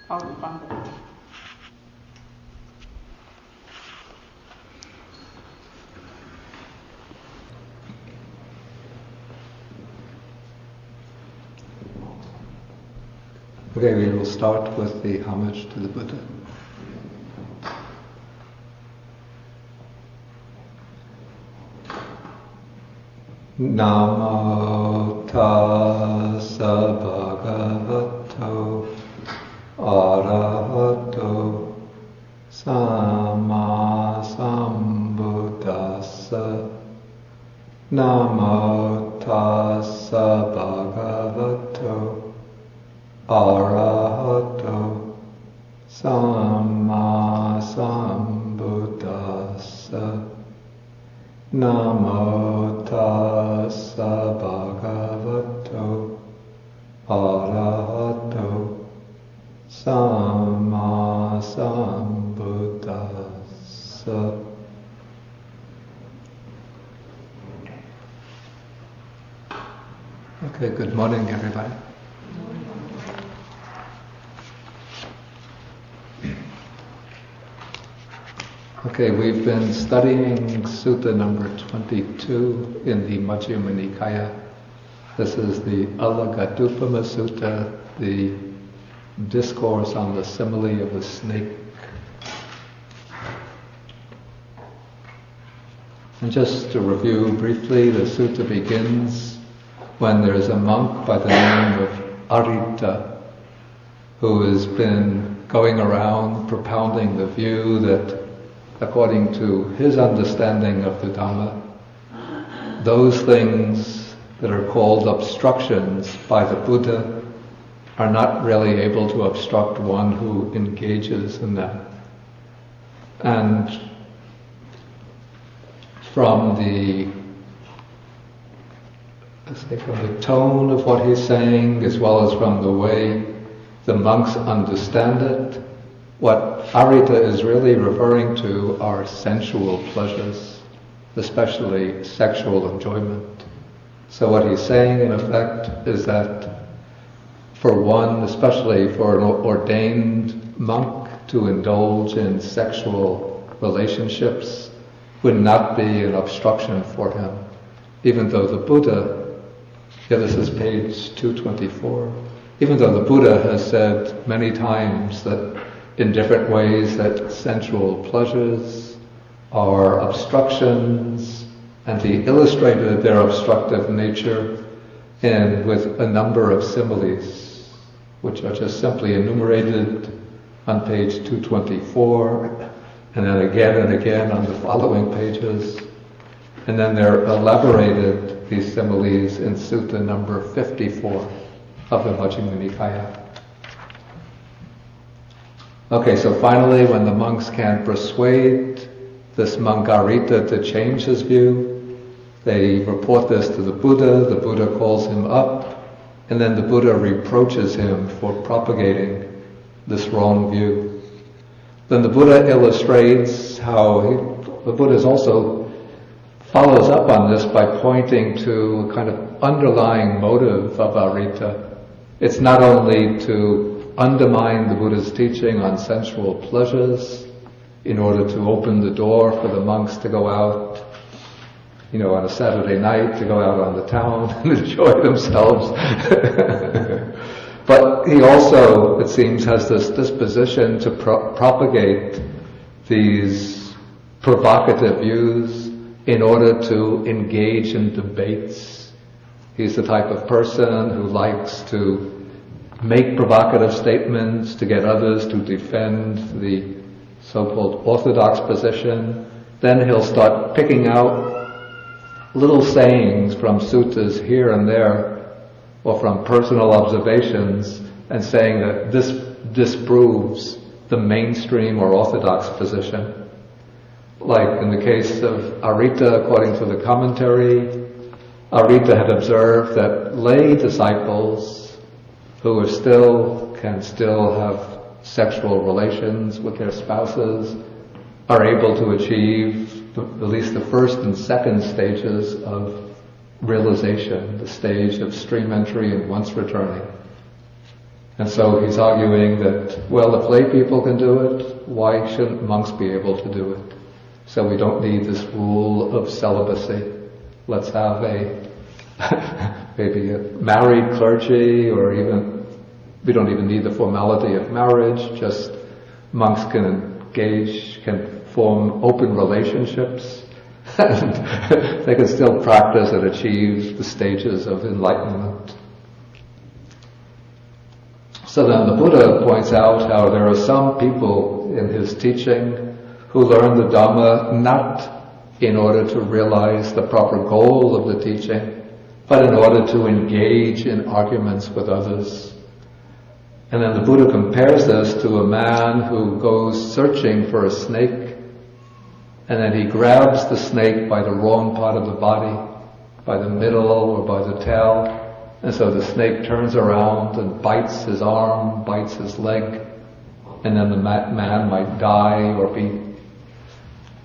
เอาดูฟังดู Okay, we will start with the homage to the Buddha. Namo tassa bhagavato arahato samma sambuddhassa. Namo tassa bhagavato arahato samma sambuddhassa. Namo tassa bhagavato arahato samma sambuddhassa. Okay, good morning everybody. Okay, we've been studying Sutta number 22 in the Majjhima Nikaya. This is the Alagaddupama Sutta, the discourse on the simile of a snake. And just to review briefly, the sutta begins when there's a monk by the name of Ariṭṭha who has been going around propounding the view that according to his understanding of the Dhamma, those things that are called obstructions by the Buddha are not really able to obstruct one who engages in them. And from the tone of what he's saying, as well as from the way the monks understand it, what Ariṭṭha is really referring to are sensual pleasures, especially sexual enjoyment. So what he's saying in effect is that for one, especially for an ordained monk, to indulge in sexual relationships would not be an obstruction for him. Even though the Buddha, this is page 224, even though the Buddha has said many times that in different ways that sensual pleasures are obstructions, and he illustrated their obstructive nature with a number of similes, which are just simply enumerated on page 224, and then again and again on the following pages. And then they're elaborated, these similes, in Sutta number 54 of the Majjhima Nikaya. Okay, so finally, when the monks can't persuade this monk Ariṭṭha to change his view, they report this to the Buddha calls him up, and then the Buddha reproaches him for propagating this wrong view. Then the Buddha illustrates how the Buddha also follows up on this by pointing to a kind of underlying motive of Ariṭṭha. It's not only to undermine the Buddha's teaching on sensual pleasures in order to open the door for the monks to go out, on a Saturday night, to go out on the town and enjoy themselves. But he also, it seems, has this disposition to propagate these provocative views in order to engage in debates. He's the type of person who likes to make provocative statements to get others to defend the so-called orthodox position. Then he'll start picking out little sayings from suttas here and there, or from personal observations, and saying that this disproves the mainstream or orthodox position. Like in the case of Ariṭṭha, according to the commentary, Ariṭṭa had observed that lay disciples who can still have sexual relations with their spouses are able to achieve at least the first and second stages of realization, the stage of stream entry and once returning. And so he's arguing that, well, if lay people can do it, why shouldn't monks be able to do it? So we don't need this rule of celibacy. Let's have maybe a married clergy, or even, we don't even need the formality of marriage, just monks can engage, can form open relationships, and they can still practice and achieve the stages of enlightenment. So then the Buddha points out how there are some people in his teaching who learn the Dhamma not in order to realize the proper goal of the teaching, but in order to engage in arguments with others. And then the Buddha compares this to a man who goes searching for a snake, and then he grabs the snake by the wrong part of the body, by the middle or by the tail, and so the snake turns around and bites his arm, bites his leg, and then the man might die or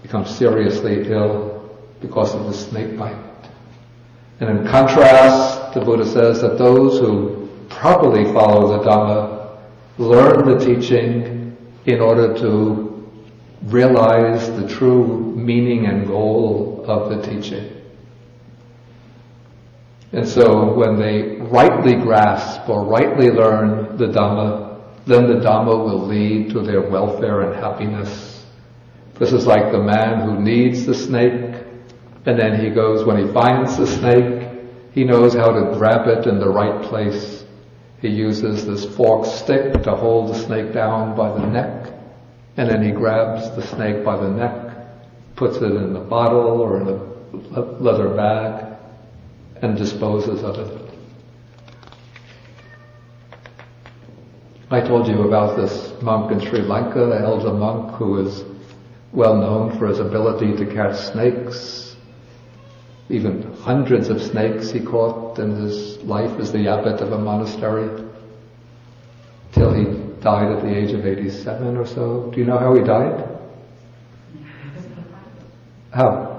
become seriously ill because of the snake bite. And in contrast, the Buddha says that those who properly follow the Dhamma learn the teaching in order to realize the true meaning and goal of the teaching. And so when they rightly grasp or rightly learn the Dhamma, then the Dhamma will lead to their welfare and happiness. This is like the man who needs the snake, and then he goes, when he finds the snake, he knows how to grab it in the right place. He uses this forked stick to hold the snake down by the neck, and then he grabs the snake by the neck, puts it in a bottle or in a leather bag, and disposes of it. I told you about this monk in Sri Lanka, the elder monk who is well known for his ability to catch snakes. Even hundreds of snakes he caught in his life as the abbot of a monastery, till he died at the age of 87 or so. Do you know how he died? How?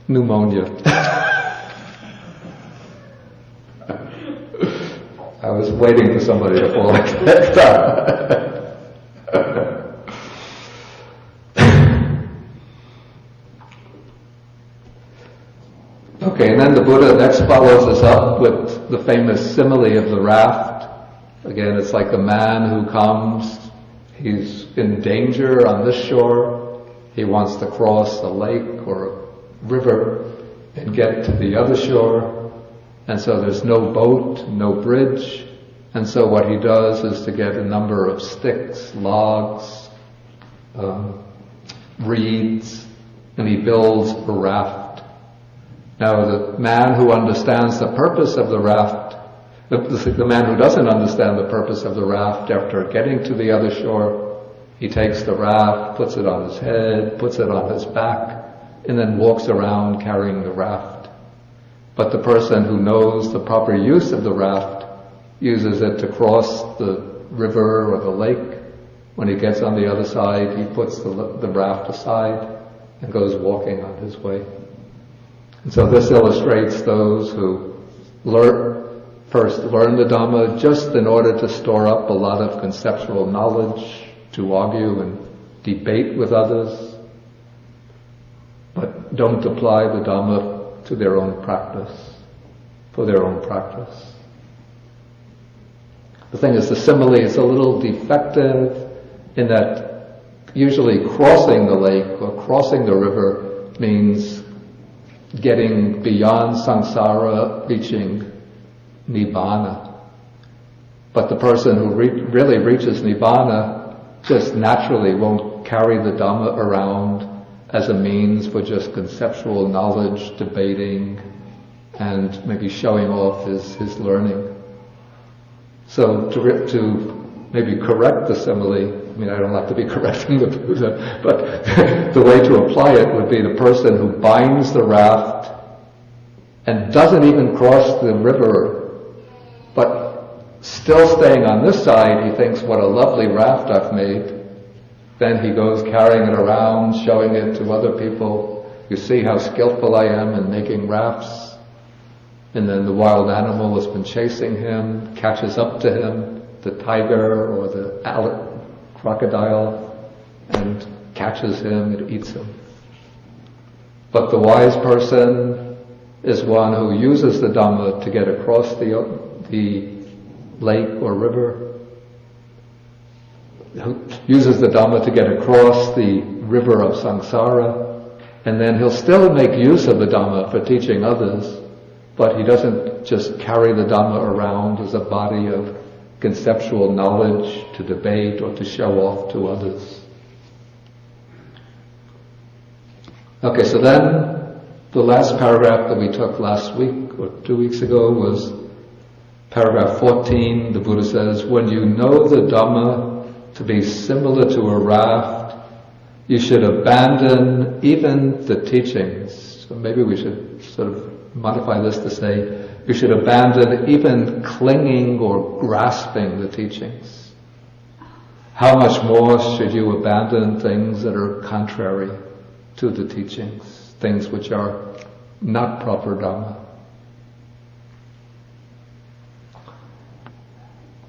Pneumonia. I was waiting for somebody to fall like that. Okay, and then the Buddha next follows this up with the famous simile of the raft. Again, it's like a man who comes, he's in danger on this shore, he wants to cross a lake or a river and get to the other shore, and so there's no boat, no bridge, and so what he does is to get a number of sticks, logs, reeds, and he builds a raft. Now the man who understands the purpose of the raft, the man who doesn't understand the purpose of the raft, after getting to the other shore, he takes the raft, puts it on his head, puts it on his back, and then walks around carrying the raft. But the person who knows the proper use of the raft uses it to cross the river or the lake. When he gets on the other side, he puts the raft aside and goes walking on his way. And so this illustrates those who first learn the Dhamma just in order to store up a lot of conceptual knowledge, to argue and debate with others, but don't apply the Dhamma to their own practice, for their own practice. The thing is, the simile is a little defective in that usually crossing the lake or crossing the river means getting beyond samsara, reaching nibbana. But the person who really reaches nibbana just naturally won't carry the Dhamma around as a means for just conceptual knowledge, debating, and maybe showing off his learning. So to maybe correct the simile, I mean, I don't have to be correcting the Buddha, but the way to apply it would be the person who binds the raft and doesn't even cross the river, but still staying on this side, he thinks, what a lovely raft I've made. Then he goes carrying it around, showing it to other people. You see how skillful I am in making rafts. and then the wild animal has been chasing him, catches up to him, the tiger or the crocodile, and catches him and eats him. But the wise person is one who uses the Dhamma to get across the lake or river, who uses the Dhamma to get across the river of samsara, and then he'll still make use of the Dhamma for teaching others, but he doesn't just carry the Dhamma around as a body of conceptual knowledge to debate or to show off to others. Okay, so then the last paragraph that we took last week or 2 weeks ago was paragraph 14. The Buddha says, when you know the Dhamma to be similar to a raft, you should abandon even the teachings. So maybe we should sort of modify this to say, you should abandon even clinging or grasping the teachings. How much more should you abandon things that are contrary to the teachings, things which are not proper Dhamma?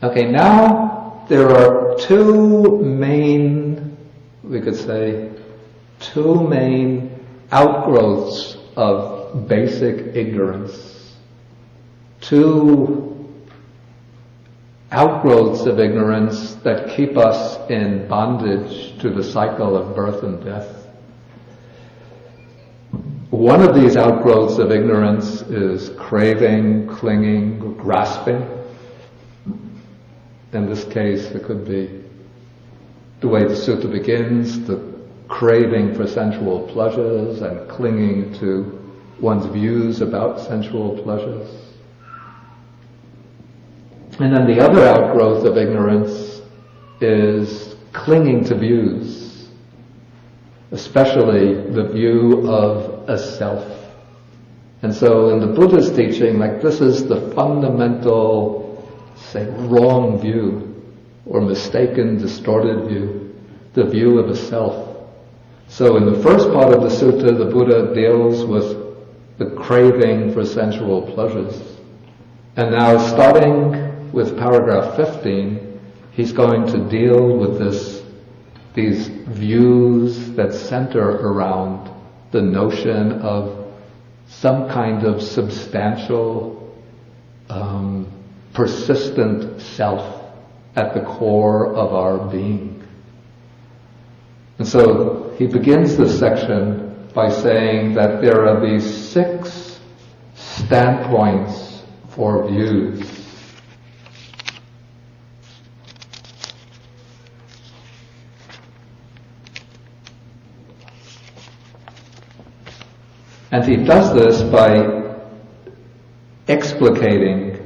Okay, now there are two main outgrowths of basic ignorance. Two outgrowths of ignorance that keep us in bondage to the cycle of birth and death. One of these outgrowths of ignorance is craving, clinging, grasping. In this case, it could be the way the sutta begins, the craving for sensual pleasures and clinging to one's views about sensual pleasures. And then the other outgrowth of ignorance is clinging to views, especially the view of a self. And so in the Buddha's teaching, this is the fundamental, say, wrong view, or mistaken, distorted view, the view of a self. So in the first part of the sutta, the Buddha deals with the craving for sensual pleasures. And now starting with paragraph 15, he's going to deal with these views that center around the notion of some kind of substantial, persistent self at the core of our being. And so he begins this section by saying that there are these 6 standpoints for views. And he does this by explicating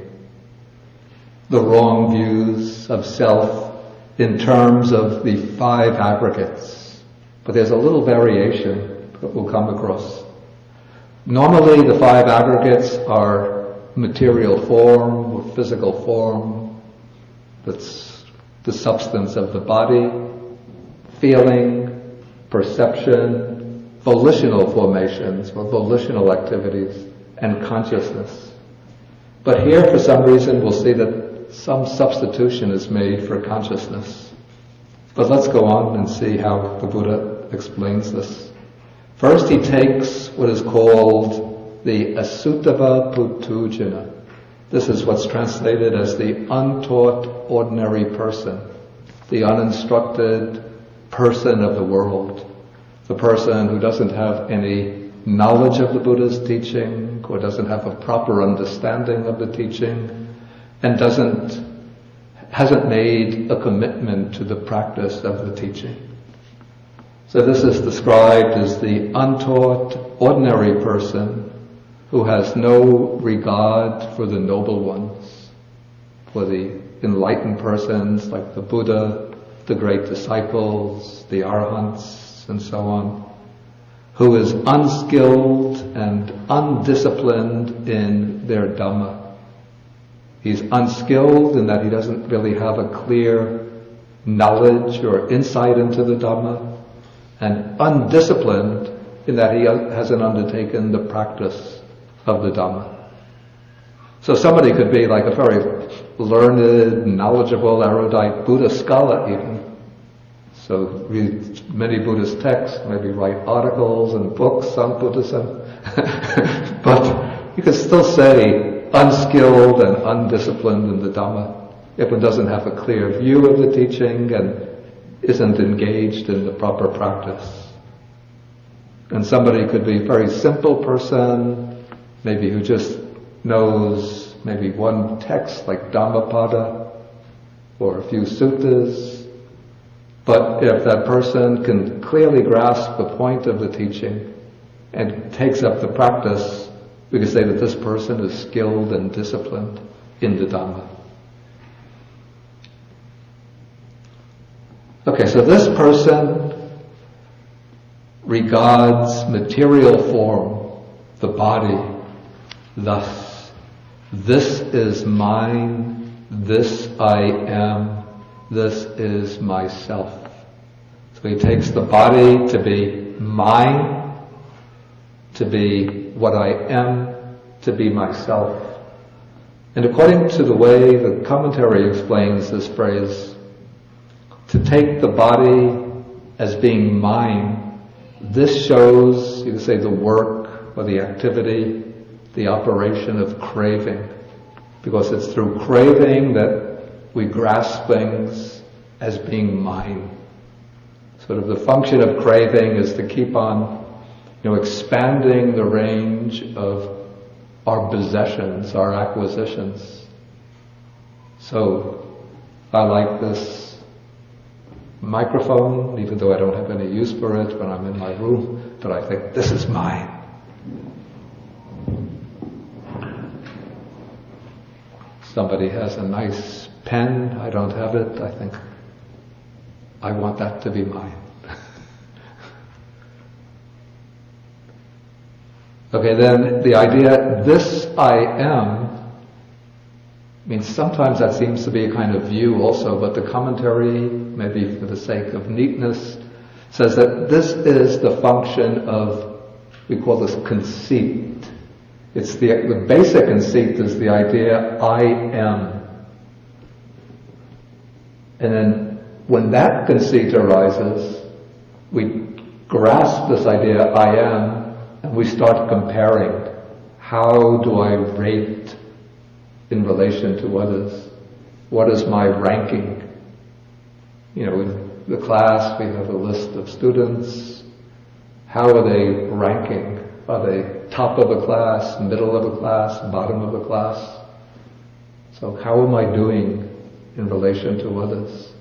the wrong views of self in terms of the 5 aggregates. But there's a little variation that we'll come across. Normally the 5 aggregates are material form or physical form, that's the substance of the body, feeling, perception, volitional formations or volitional activities, and consciousness. But here, for some reason, we'll see that some substitution is made for consciousness. But let's go on and see how the Buddha explains this. First, he takes what is called the asuttava putujana. This is what's translated as the untaught ordinary person, the uninstructed person of the world, the person who doesn't have any knowledge of the Buddha's teaching, or doesn't have a proper understanding of the teaching, and hasn't made a commitment to the practice of the teaching. So this is described as the untaught ordinary person who has no regard for the noble ones, for the enlightened persons like the Buddha, the great disciples, the arahants, and so on, who is unskilled and undisciplined in their Dhamma. He's unskilled in that he doesn't really have a clear knowledge or insight into the Dhamma, and undisciplined in that he hasn't undertaken the practice of the Dhamma. So somebody could be like a very learned, knowledgeable, erudite Buddhist scholar even. So read many Buddhist texts, maybe write articles and books on Buddhism. But you could still say unskilled and undisciplined in the Dhamma if one doesn't have a clear view of the teaching and isn't engaged in the proper practice. And somebody could be a very simple person, maybe who just knows maybe one text like Dhammapada or a few suttas. But if that person can clearly grasp the point of the teaching and takes up the practice, we could say that this person is skilled and disciplined in the Dhamma. Okay, so this person regards material form, the body, thus, this is mine, this I am, this is myself. So he takes the body to be mine, to be what I am, to be myself. And according to the way the commentary explains this phrase, to take the body as being mine, this shows, you could say, the work or the activity, the operation of craving. Because it's through craving that we grasp things as being mine. Sort of the function of craving is to keep on, expanding the range of our possessions, our acquisitions. So, I like this microphone, even though I don't have any use for it when I'm in my room, but I think this is mine. Somebody has a nice pen, I don't have it, I think I want that to be mine. Okay, then the idea, this I am, means sometimes that seems to be a kind of view also, but the commentary, maybe for the sake of neatness, says that this is the function of, we call this conceit. It's the basic conceit is the idea, I am. And then when that conceit arises, we grasp this idea, I am, and we start comparing. How do I rate in relation to others? What is my ranking? In the class we have a list of students. How are they ranking? Are they top of the class, middle of the class, bottom of the class? So how am I doing in relation to others?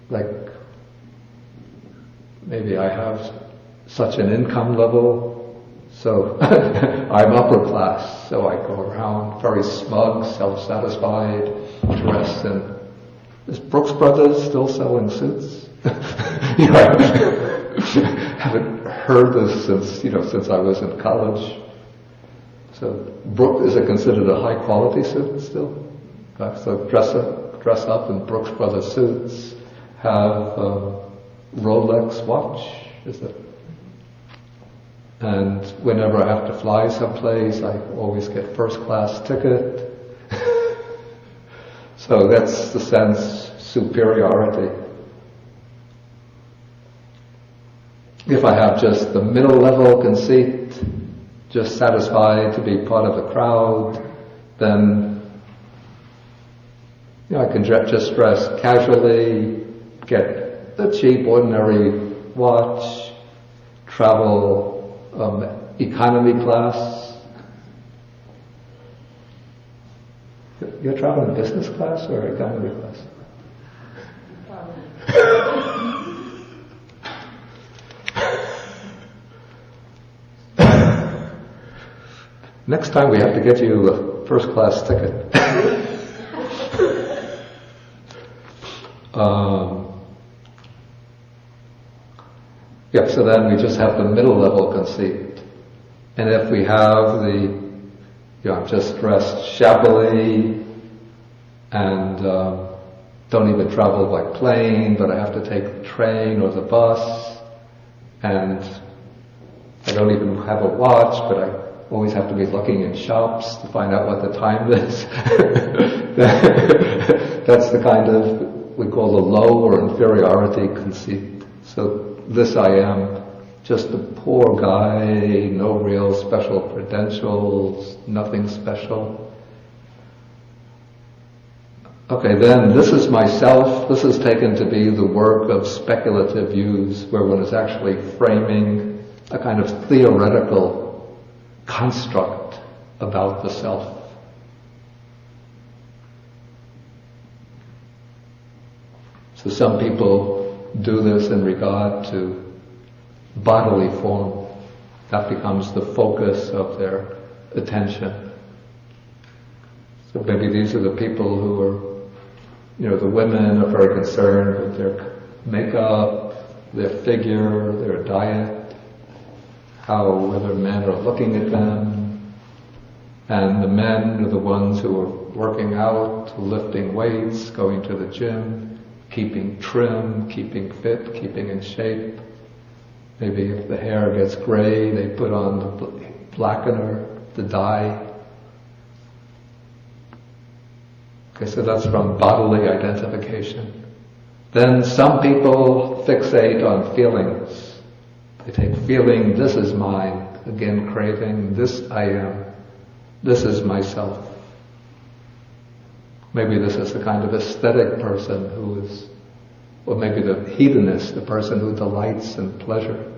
Like, maybe I have such an income level, so I'm upper class, so I go around very smug, self-satisfied, dressed in... Is Brooks Brothers still selling suits? Haven't heard this since I was in college. So, is it considered a high quality suit still? So dress up in Brooks Brothers suits, have a Rolex watch, is it? And whenever I have to fly someplace, I always get first class ticket. So that's the sense, superiority. If I have just the middle level conceit, just satisfied to be part of the crowd, then I can just dress casually, get the cheap, ordinary watch, travel economy class. You're traveling business class or economy class? Next time we have to get you a first class ticket. So then we just have the middle level conceit. And if we have I'm just dressed shabbily and don't even travel by plane, but I have to take the train or the bus, and I don't even have a watch, but always have to be looking in shops to find out what the time is. That's the kind of, we call the low or inferiority conceit. So this I am, just a poor guy, no real special credentials, nothing special. Okay, then this is myself. This is taken to be the work of speculative use, where one is actually framing a kind of theoretical construct about the self. So some people do this in regard to bodily form. That becomes the focus of their attention. So maybe these are the people who are, the women are very concerned with their makeup, their figure, their diet, how whether men are looking at them, and the men are the ones who are working out, lifting weights, going to the gym, keeping trim, keeping fit, keeping in shape. Maybe if the hair gets gray, they put on the blackener, the dye. Okay, so that's from bodily identification. Then some people fixate on feelings. They take feeling, this is mine, again craving, this I am, this is myself. Maybe this is the kind of aesthetic person who is, or maybe the hedonist, the person who delights in pleasure.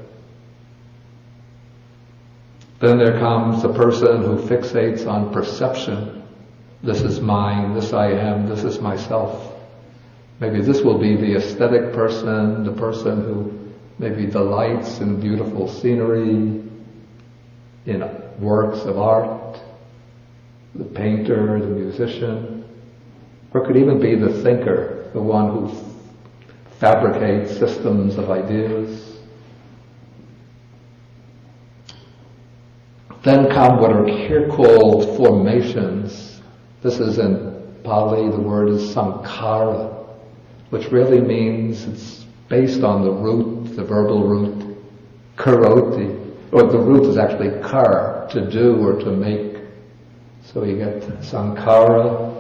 Then there comes the person who fixates on perception. This is mine, this I am, this is myself. Maybe this will be the aesthetic person, the person who maybe delights in beautiful scenery, in works of art, the painter, the musician, or it could even be the thinker, the one who fabricates systems of ideas. Then come what are here called formations. This is in Pali, the word is sankhara, which really means it's based on the root, the verbal root, karoti, or the root is actually kar, to do or to make. So you get sankhara.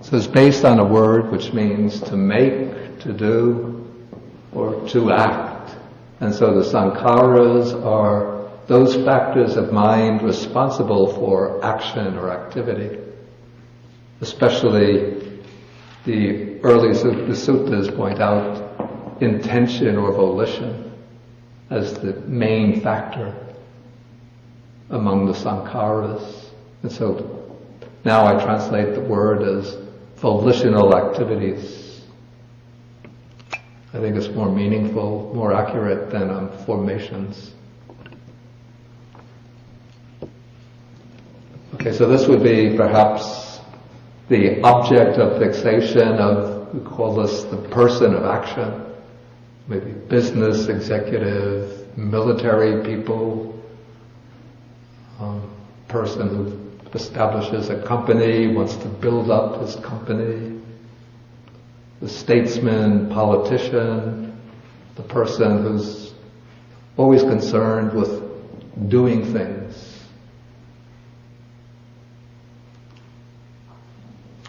So it's based on a word which means to make, to do, or to act. And so the sankharas are those factors of mind responsible for action or activity. Especially the early suttas point out intention or volition as the main factor among the sankharas. And so now I translate the word as volitional activities. I think it's more meaningful, more accurate than formations. Okay, so this would be perhaps the object of fixation of, we call this the person of action. Maybe business executive, military people, person who establishes a company, wants to build up his company, the statesman, politician, the person who's always concerned with doing things.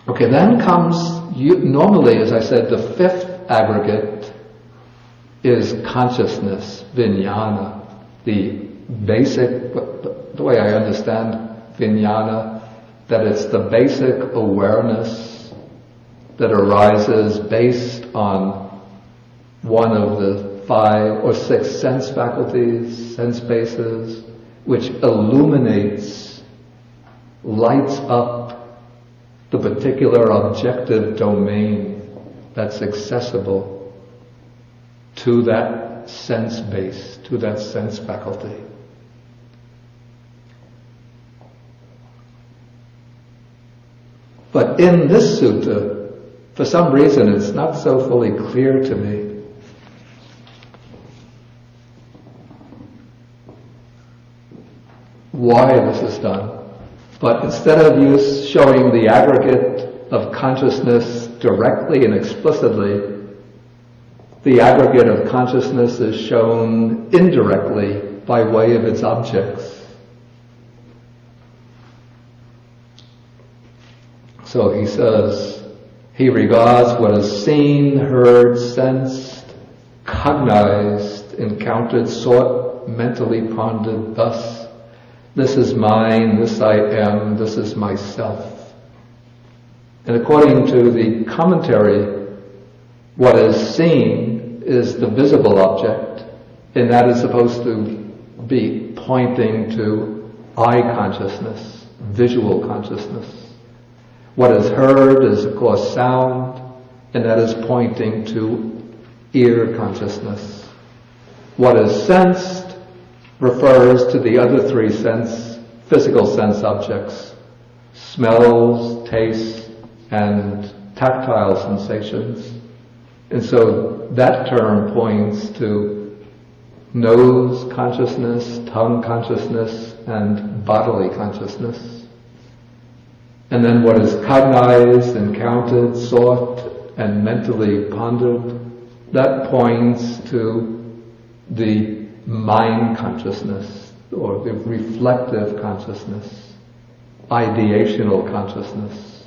Okay, then comes, normally, as I said, the fifth aggregate is consciousness, vijnana, the basic, the way I understand vijnana, that it's the basic awareness that arises based on one of the 5 or 6 sense faculties, sense bases, which illuminates, lights up the particular objective domain that's accessible to that sense base, to that sense faculty. But in this sutta, for some reason it's not so fully clear to me why this is done. But instead of you showing the aggregate of consciousness directly and explicitly, the aggregate of consciousness is shown indirectly by way of its objects. So he says, he regards what is seen, heard, sensed, cognized, encountered, sought, mentally pondered thus: this is mine, this I am, this is myself. And according to the commentary, what is seen is the visible object, and that is supposed to be pointing to eye consciousness, visual consciousness. What is heard is, of course, sound, and that is pointing to ear consciousness. What is sensed refers to the other 3 physical sense objects: smells, tastes, and tactile sensations. And so that term points to nose consciousness, tongue consciousness, and bodily consciousness. And then what is cognized, encountered, sought, and mentally pondered, that points to the mind consciousness, or the reflective consciousness, ideational consciousness,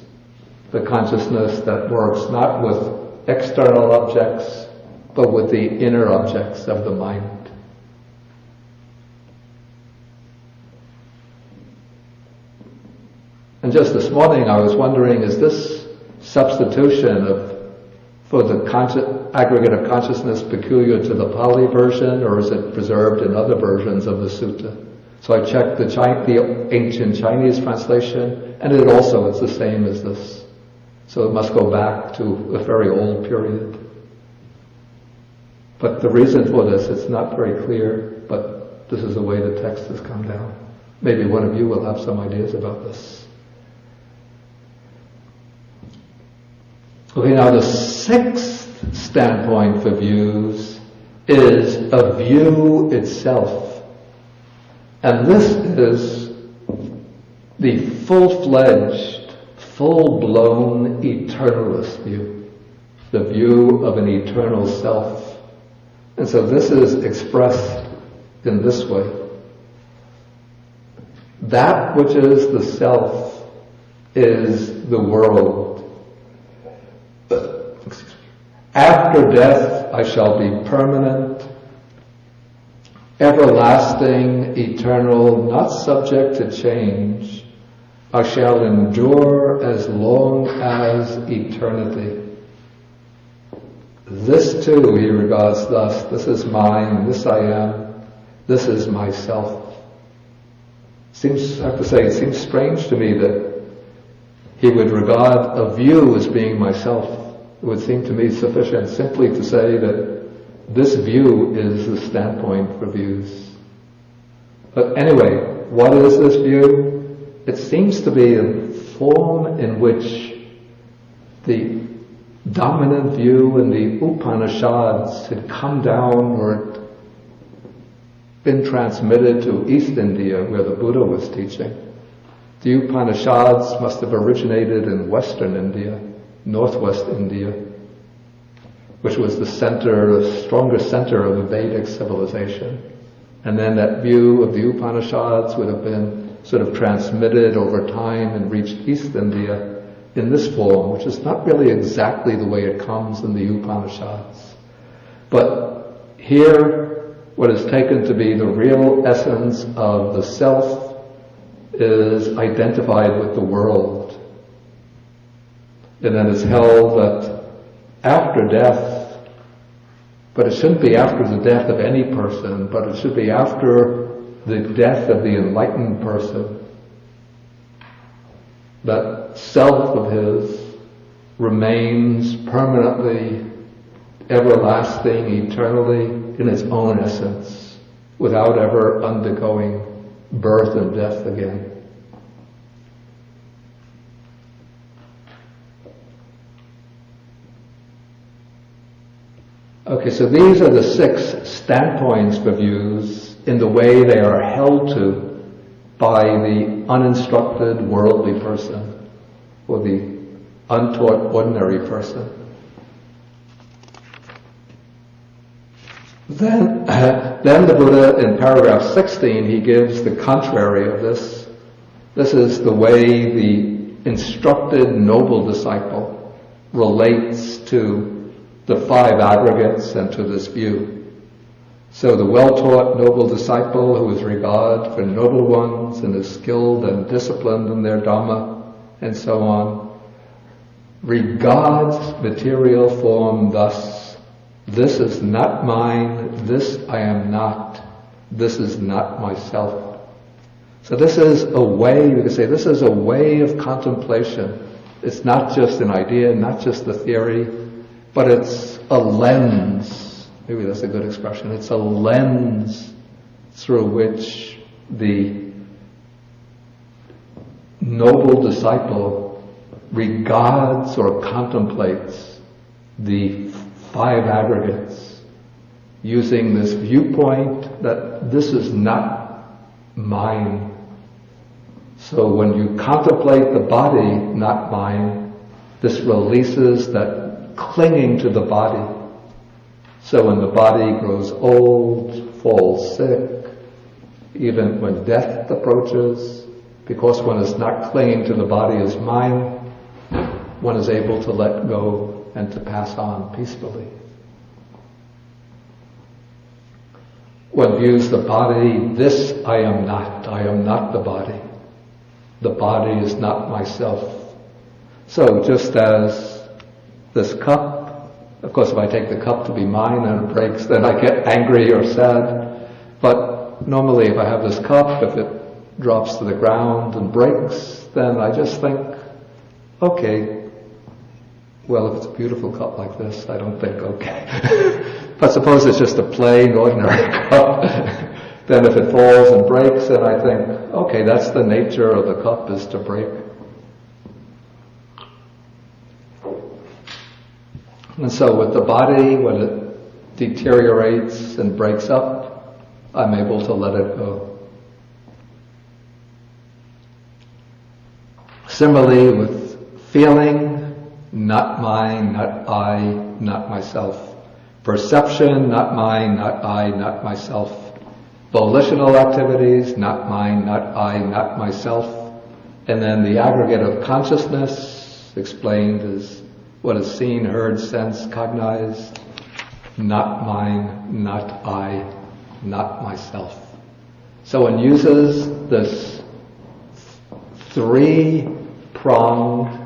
the consciousness that works not with external objects, but with the inner objects of the mind. And just this morning I was wondering, is this substitution for the aggregate of consciousness peculiar to the Pali version, or is it preserved in other versions of the sutta? So I checked the ancient Chinese translation, and it's the same as this. So it must go back to a very old period. But the reason for this, it's not very clear, but this is the way the text has come down. Maybe one of you will have some ideas about this. Okay, now the 6th standpoint for views is a view itself. And this is the full-fledged, full-blown eternalist view. The view of an eternal self. And so this is expressed in this way. That which is the self is the world. After death I shall be permanent, everlasting, eternal, not subject to change. I shall endure as long as eternity. This too he regards thus: this is mine, this I am, this is myself. I have to say, it seems strange to me that he would regard a view as being myself. It would seem to me sufficient simply to say that this view is the standpoint for views. But anyway, what is this view? It seems to be a form in which the dominant view in the Upanishads had come down, or had been transmitted to East India, where the Buddha was teaching. The Upanishads must have originated in Western India, Northwest India, which was the stronger center of the Vedic civilization. And then that view of the Upanishads would have been sort of transmitted over time and reached East India in this form, which is not really exactly the way it comes in the Upanishads. But here, what is taken to be the real essence of the self is identified with the world. And then it's held that after death, But it shouldn't be after the death of any person, but it should be after the death of the enlightened person. That self of his remains permanently, everlasting, eternally in its own essence, without ever undergoing birth and death again. Okay, so these are the 6 standpoints for views in the way they are held to by the uninstructed worldly person or the untaught ordinary person. Then the Buddha, in paragraph 16, he gives the contrary of this. This is the way the instructed noble disciple relates to the 5 aggregates and to this view. So the well-taught noble disciple who is regarded for noble ones and is skilled and disciplined in their Dhamma and so on, regards material form thus: this is not mine, this I am not, this is not myself. So this is a way, we could say, this is a way of contemplation. It's not just an idea, not just a theory, but it's a lens. Maybe that's a good expression. It's a lens through which the noble disciple regards or contemplates the 5 aggregates, using this viewpoint that this is not mine. So when you contemplate the body, not mine, this releases that clinging to the body. So when the body grows old, falls sick, even when death approaches, because one is not clinging to the body as mine, one is able to let go and to pass on peacefully. One views the body, this I am not the body. The body is not myself. So just as this cup, of course if I take the cup to be mine and it breaks, then I get angry or sad. But normally if I have this cup, if it drops to the ground and breaks, then I just think, okay, well if it's a beautiful cup like this, I don't think okay. But suppose it's just a plain, ordinary cup, then if it falls and breaks, then I think, okay, that's the nature of the cup, is to break. And so with the body, when it deteriorates and breaks up, I'm able to let it go. Similarly with feeling, not mine, not I, not myself. Perception, not mine, not I, not myself. Volitional activities, not mine, not I, not myself. And then the aggregate of consciousness, explained as what is seen, heard, sensed, cognized, not mine, not I, not myself. So one uses this 3-pronged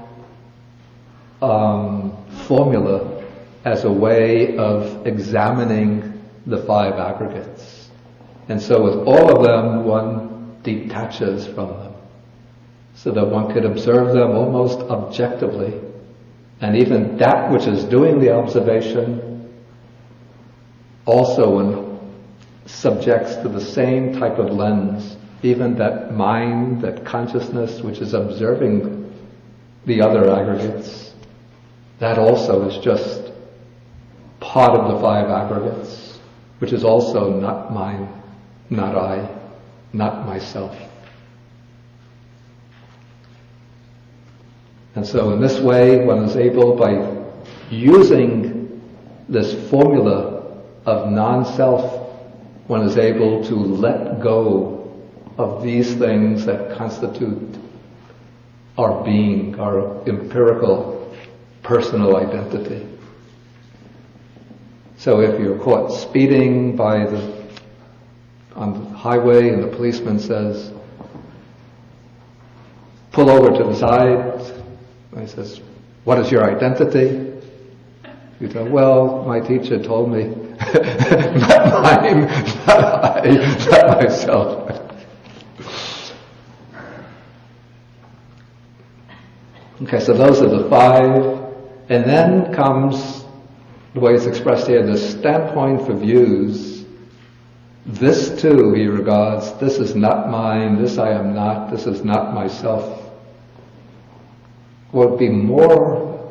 formula as a way of examining the 5 aggregates. And so with all of them, one detaches from them, so that one could observe them almost objectively. And even that which is doing the observation also one subjects to the same type of lens. Even that mind, that consciousness which is observing the other aggregates, that also is just part of the 5 aggregates, which is also not mine, not I, not myself. And so in this way, one is able, by using this formula of non-self, one is able to let go of these things that constitute our being, our empirical personal identity. So if you're caught speeding on the highway and the policeman says, pull over to the side, and he says, what is your identity? You go, well, my teacher told me. not mine, not I, not myself. Okay, so those are the five. And then comes, the way it's expressed here, the standpoint for views. This too, he regards, this is not mine, this I am not, this is not myself. What would be more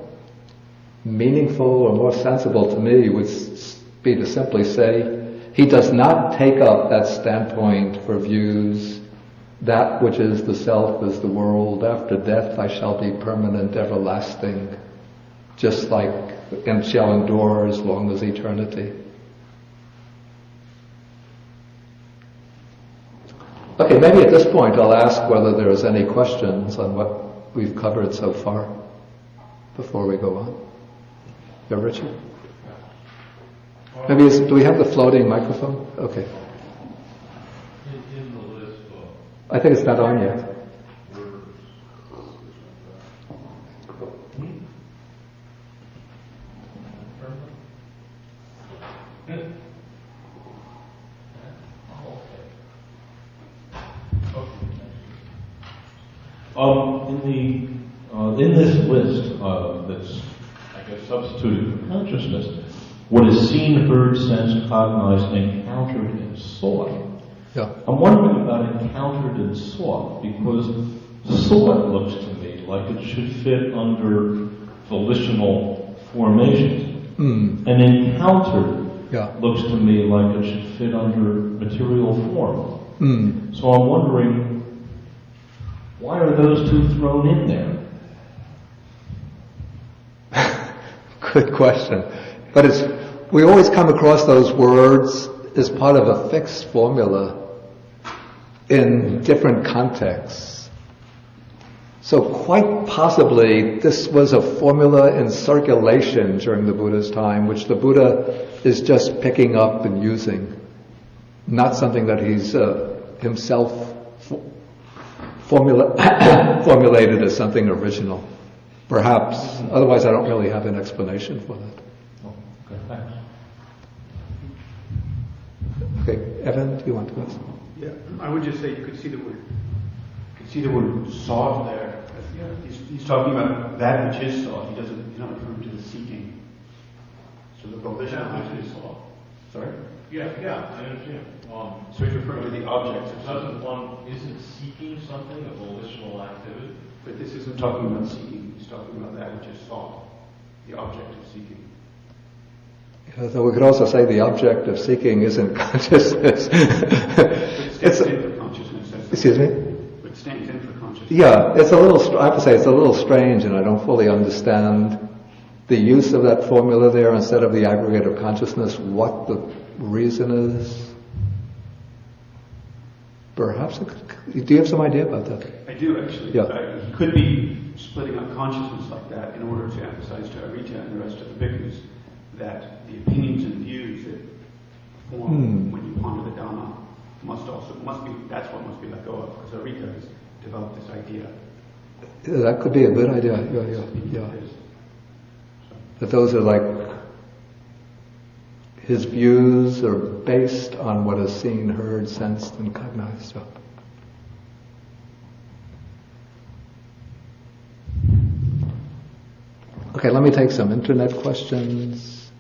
meaningful or more sensible to me would be to simply say, he does not take up that standpoint for views. That which is the self is the world. After death I shall be permanent, everlasting, just like, and shall endure as long as eternity. Okay, maybe at this point I'll ask whether there's any questions on what we've covered so far before we go on. Yeah, Richard? Maybe do we have the floating microphone? Okay. In the list of I think it's not on yet. In this list that's, I guess, substituted for consciousness, what is seen, heard, sensed, cognized, encountered, and sought. Yeah. I'm wondering about encountered and sought, because sought looks to me like it should fit under volitional formations. And encountered looks to me like it should fit under material form. So I'm wondering, why are those two thrown in there? Good question. But we always come across those words as part of a fixed formula in different contexts. So quite possibly this was a formula in circulation during the Buddha's time, which the Buddha is just picking up and using, not something that he's himself formulated as something original. Perhaps. Otherwise I don't really have an explanation for that. Oh, okay, thanks. Okay, Evan, do you want to ask? Yeah, I would just say you could see the word sought there. He's talking about that which is sought. He's not referring to the seeking. So the volition which is sought. Sorry? Yeah, I understand. So he's referring to the objects. Isn't seeking something a volitional activity? But this isn't talking about seeking. He's talking about that which is sought, the object of seeking. So we could also say the object of seeking isn't consciousness. It stands in for consciousness. Excuse me? It stands in for consciousness. Yeah, I have to say it's a little strange, and I don't fully understand the use of that formula there instead of the aggregate of consciousness, what the reason is. Perhaps, do you have some idea about that? I do, actually. Yeah. He could be splitting up consciousness like that in order to emphasize to Ariṭṭha and the rest of the bhikkhus that the opinions and views that form when you ponder the Dhamma that's what must be let go of, because Ariṭṭa has developed this idea. Yeah, that could be a good idea. Yeah. That those are like his views are based on what is seen, heard, sensed, and cognized. So. Okay, let me take some internet questions.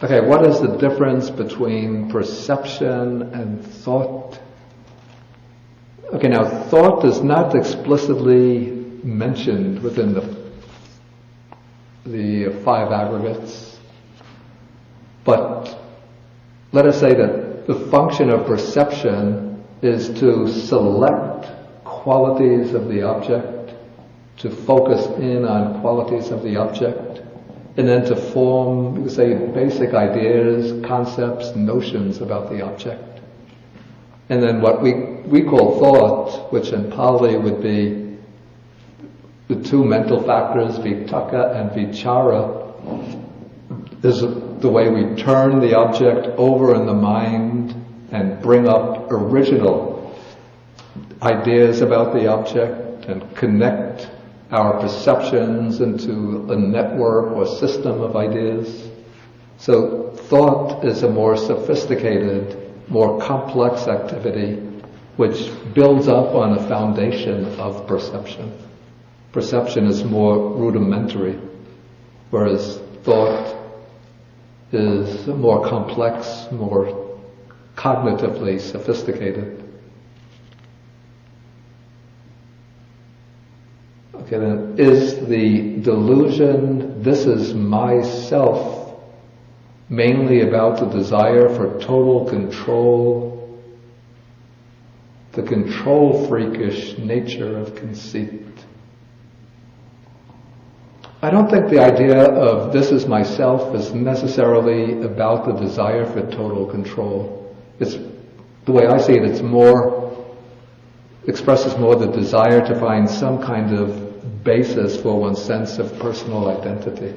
Okay, what is the difference between perception and thought? Okay, now thought is not explicitly mentioned within the five aggregates, but let us say that the function of perception is to select qualities of the object, to focus in on qualities of the object, and then to form, you could say, basic ideas, concepts, notions about the object. And then what we call thought, which in Pali would be the two mental factors, vitakka and vichara, is the way we turn the object over in the mind and bring up original ideas about the object and connect our perceptions into a network or system of ideas. So thought is a more sophisticated, more complex activity which builds up on a foundation of perception. Perception is more rudimentary, whereas thought is more complex, more cognitively sophisticated. Okay, then, is the delusion, this is myself, mainly about the desire for total control, the control freakish nature of conceit? I don't think the idea of this is myself is necessarily about the desire for total control. It's, the way I see it, expresses more the desire to find some kind of basis for one's sense of personal identity.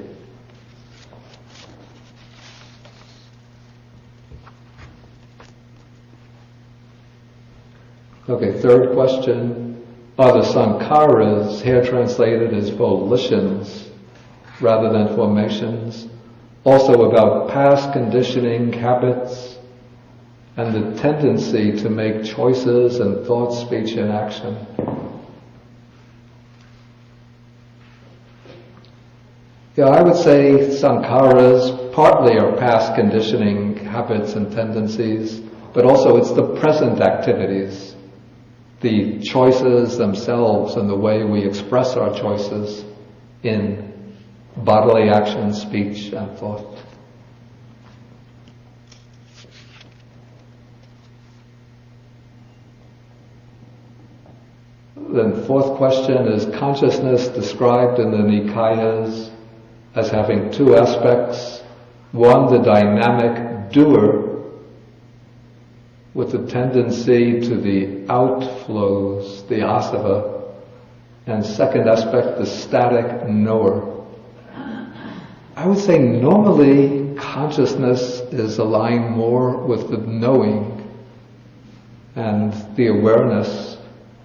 Okay, third question. Are the sankharas, here translated as volitions rather than formations, also about past conditioning, habits, and the tendency to make choices in thought, speech, and action? Yeah, I would say sankharas partly are past conditioning, habits, and tendencies, but also it's the present activities, the choices themselves and the way we express our choices in bodily action, speech, and thought. Then fourth question, is consciousness described in the Nikayas as having two aspects? One, the dynamic doer with the tendency to the outflows, the asava, and second aspect, the static knower. I would say normally consciousness is aligned more with the knowing and the awareness,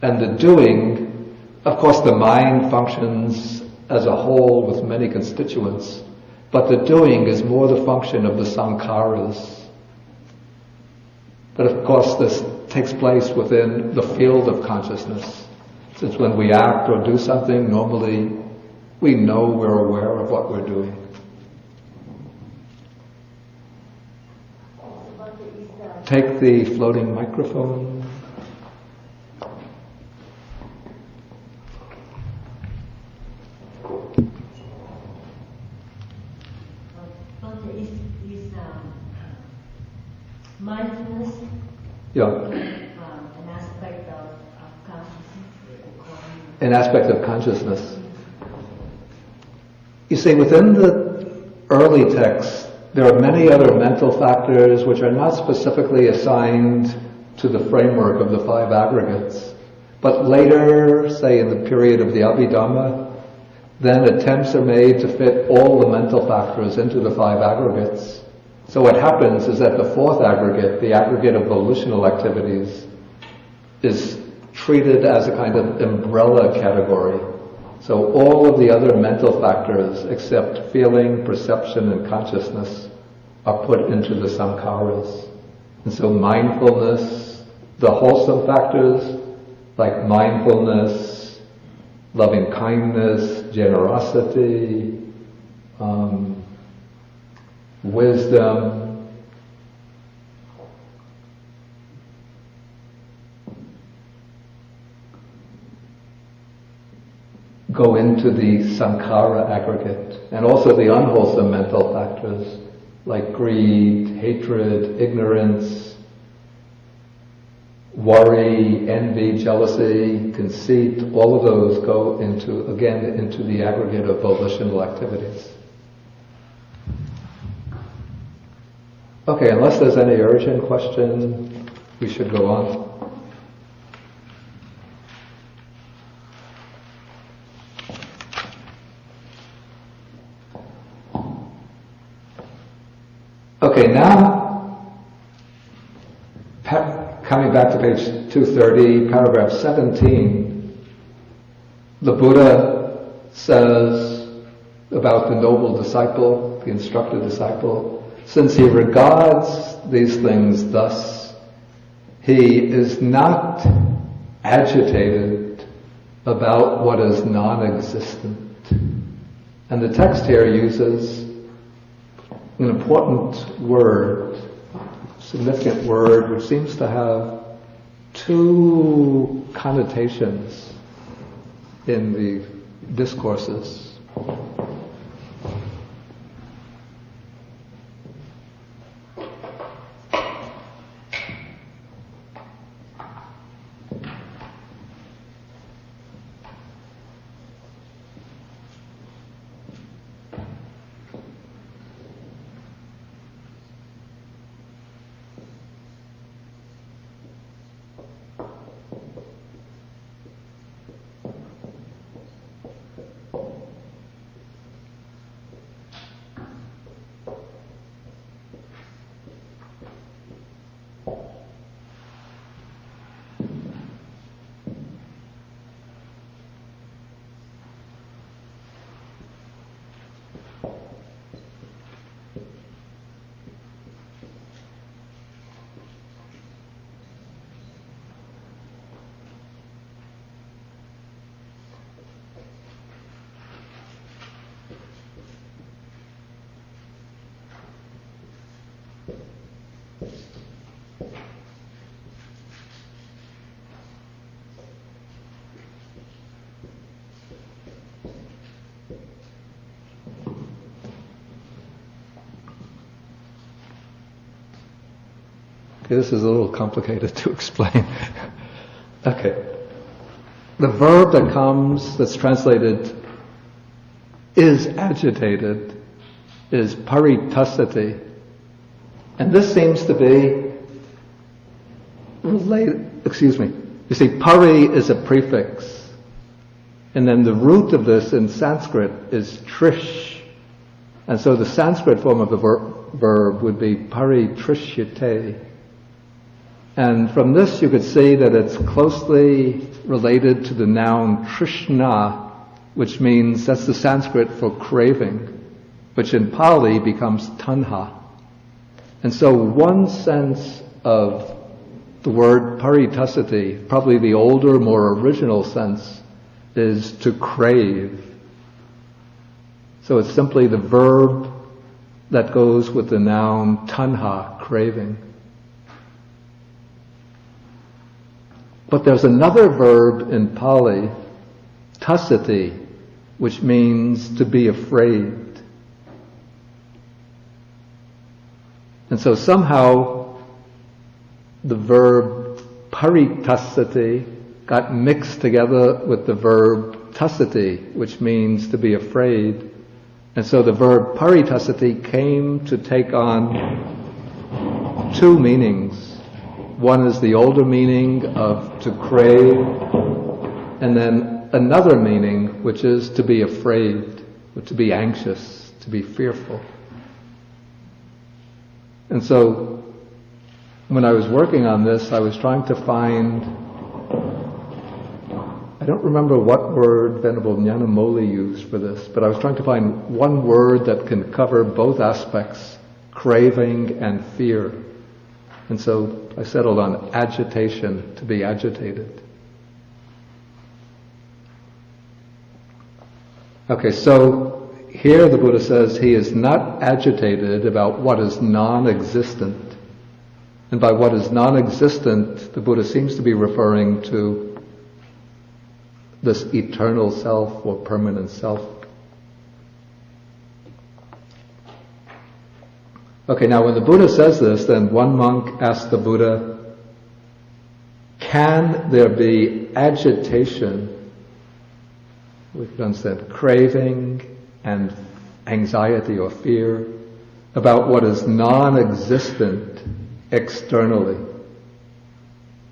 and the doing. Of course, the mind functions as a whole with many constituents, but the doing is more the function of the sankharas. But of course, this takes place within the field of consciousness. Since when we act or do something, normally we know we're aware of what we're doing. Take the floating microphone. Mindfulness, an aspect of consciousness. An aspect of consciousness. You see, within the early texts, there are many other mental factors which are not specifically assigned to the framework of the five aggregates. But later, say in the period of the Abhidhamma, then attempts are made to fit all the mental factors into the five aggregates. So what happens is that the fourth aggregate, the aggregate of volitional activities, is treated as a kind of umbrella category. So all of the other mental factors, except feeling, perception, and consciousness, are put into the sankharas. And so mindfulness, the wholesome factors, like mindfulness, loving kindness, generosity, wisdom, go into the sankhara aggregate, and also the unwholesome mental factors like greed, hatred, ignorance, worry, envy, jealousy, conceit. All of those go into the aggregate of volitional activities. Okay, unless there's any urgent question, we should go on. Okay, now, coming back to page 230, paragraph 17, the Buddha says about the noble disciple, the instructed disciple, since he regards these things thus, he is not agitated about what is non-existent. And the text here uses an important word, significant word, which seems to have two connotations in the discourses. Okay, this is a little complicated to explain. Okay. The verb that comes, that's translated is agitated, is paritasati. And this seems to be related, you see, pari is a prefix. And then the root of this in Sanskrit is trish. And so the Sanskrit form of the verb would be paritrishyate. And from this you could see that it's closely related to the noun trishna, which means, that's the Sanskrit for craving, which in Pali becomes tanha. And so one sense of the word paritasati, probably the older, more original sense, is to crave. So it's simply the verb that goes with the noun tanha, craving. But there's another verb in Pali, tasati, which means to be afraid. And so somehow the verb paritasati got mixed together with the verb tasati, which means to be afraid. And so the verb paritasati came to take on two meanings. One is the older meaning of to crave, and then another meaning, which is to be afraid, or to be anxious, to be fearful. And so, when I was working on this, I was trying to find, I don't remember what word Venerable Nyanamoli used for this, but I was trying to find one word that can cover both aspects, craving and fear. And so I settled on agitation, to be agitated. Okay, so here the Buddha says he is not agitated about what is non-existent. And by what is non-existent, the Buddha seems to be referring to this eternal self or permanent self. Okay, now when the Buddha says this, then one monk asked the Buddha, can there be agitation, we could understand craving and anxiety or fear, about what is non-existent externally?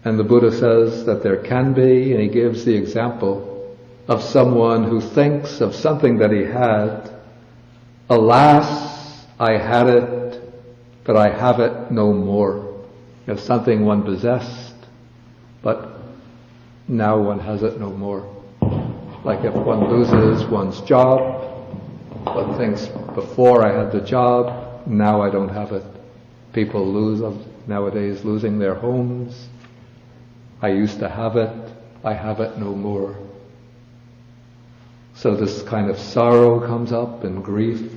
And the Buddha says that there can be, and he gives the example of someone who thinks of something that he had, alas, I had it, but I have it no more. If something one possessed, but now one has it no more. Like if one loses one's job, one thinks, before I had the job, now I don't have it. People nowadays losing their homes. I used to have it, I have it no more. So this kind of sorrow comes up and grief.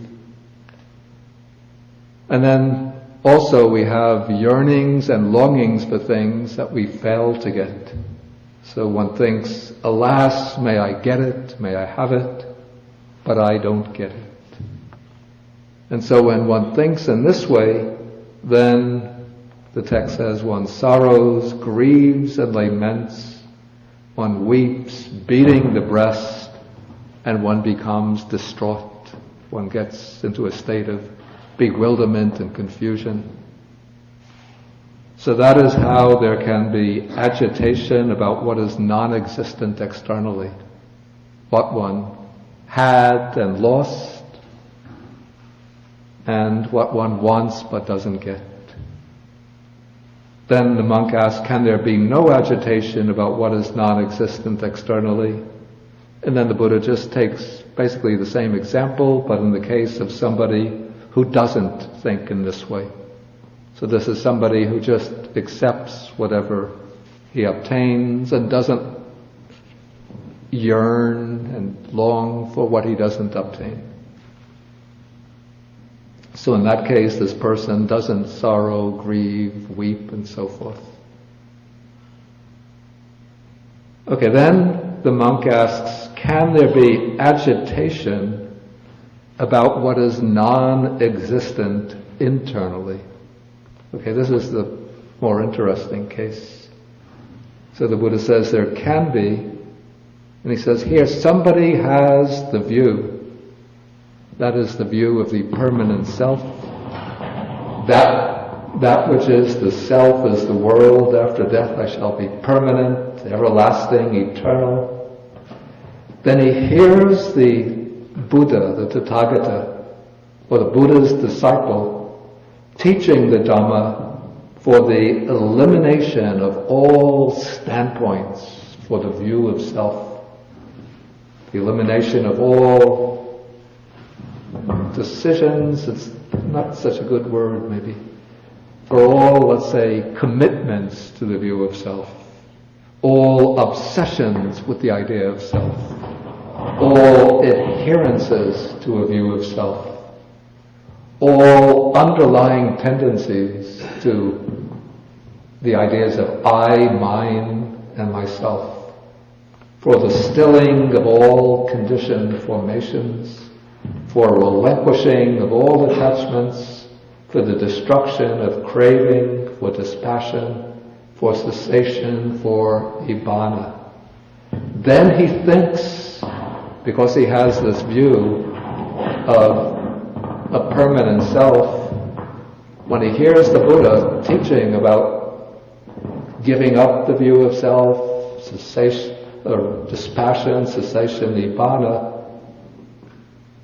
And then also we have yearnings and longings for things that we fail to get. So one thinks, alas, may I get it, may I have it, but I don't get it. And so when one thinks in this way, then the text says one sorrows, grieves and laments, one weeps, beating the breast, and one becomes distraught. One gets into a state of bewilderment and confusion. So that is how there can be agitation about what is non-existent externally, what one had and lost, and what one wants but doesn't get. Then the monk asks, can there be no agitation about what is non-existent externally? And then the Buddha just takes basically the same example, but in the case of somebody who doesn't think in this way. So this is somebody who just accepts whatever he obtains and doesn't yearn and long for what he doesn't obtain. So in that case, this person doesn't sorrow, grieve, weep, and so forth. Okay, then the monk asks, can there be agitation about what is non-existent internally? Okay, this is the more interesting case. So the Buddha says there can be, and he says here, somebody has the view, that is the view of the permanent self, that which is the self is the world, after death I shall be permanent, everlasting, eternal. Then he hears the Buddha, the Tathagata, or the Buddha's disciple, teaching the Dhamma for the elimination of all standpoints for the view of self, the elimination of all decisions, it's not such a good word maybe, for all, let's say, commitments to the view of self, all obsessions with the idea of self, all adherences to a view of self, all underlying tendencies to the ideas of I, mine, and myself, for the stilling of all conditioned formations, for relinquishing of all attachments, for the destruction of craving, for dispassion, for cessation, for nibbana. Then he thinks, because he has this view of a permanent self, when he hears the Buddha teaching about giving up the view of self, cessation, or dispassion, cessation, nibbana,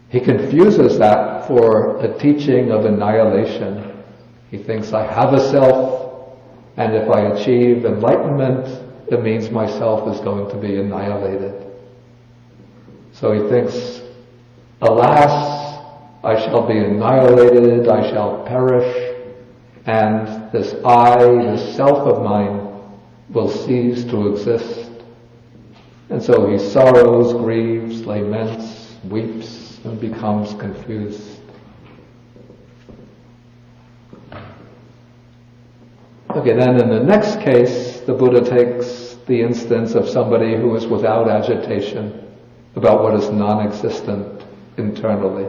he confuses that for a teaching of annihilation. He thinks, I have a self, and if I achieve enlightenment, it means myself is going to be annihilated. So he thinks, alas, I shall be annihilated, I shall perish, and this I, this self of mine, will cease to exist. And so he sorrows, grieves, laments, weeps, and becomes confused. Okay, then in the next case, the Buddha takes the instance of somebody who is without agitation about what is non-existent internally.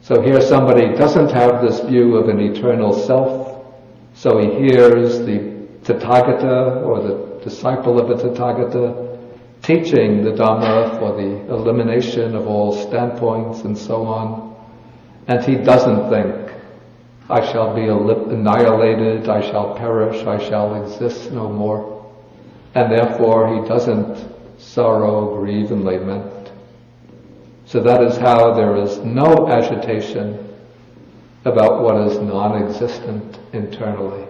So here somebody doesn't have this view of an eternal self, so he hears the Tathagata, or the disciple of a Tathagata, teaching the Dhamma for the elimination of all standpoints and so on, and he doesn't think, I shall be annihilated, I shall perish, I shall exist no more, and therefore he doesn't sorrow, grieve, and lament. So that is how there is no agitation about what is non-existent internally.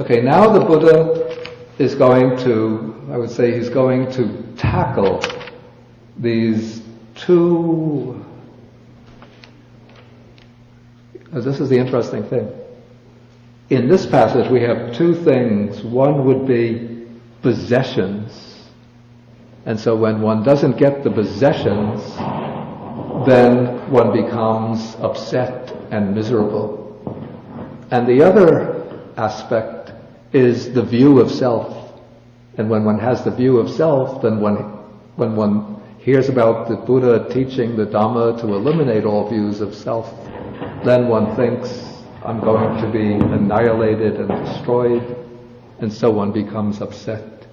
Okay, now the Buddha is going to, I would say he's going to tackle these two, this is the interesting thing. In this passage we have two things. One would be possessions. And so when one doesn't get the possessions, then one becomes upset and miserable. And the other aspect is the view of self. And when one has the view of self, then when one hears about the Buddha teaching the Dhamma to eliminate all views of self, then one thinks, I'm going to be annihilated and destroyed, and so one becomes upset.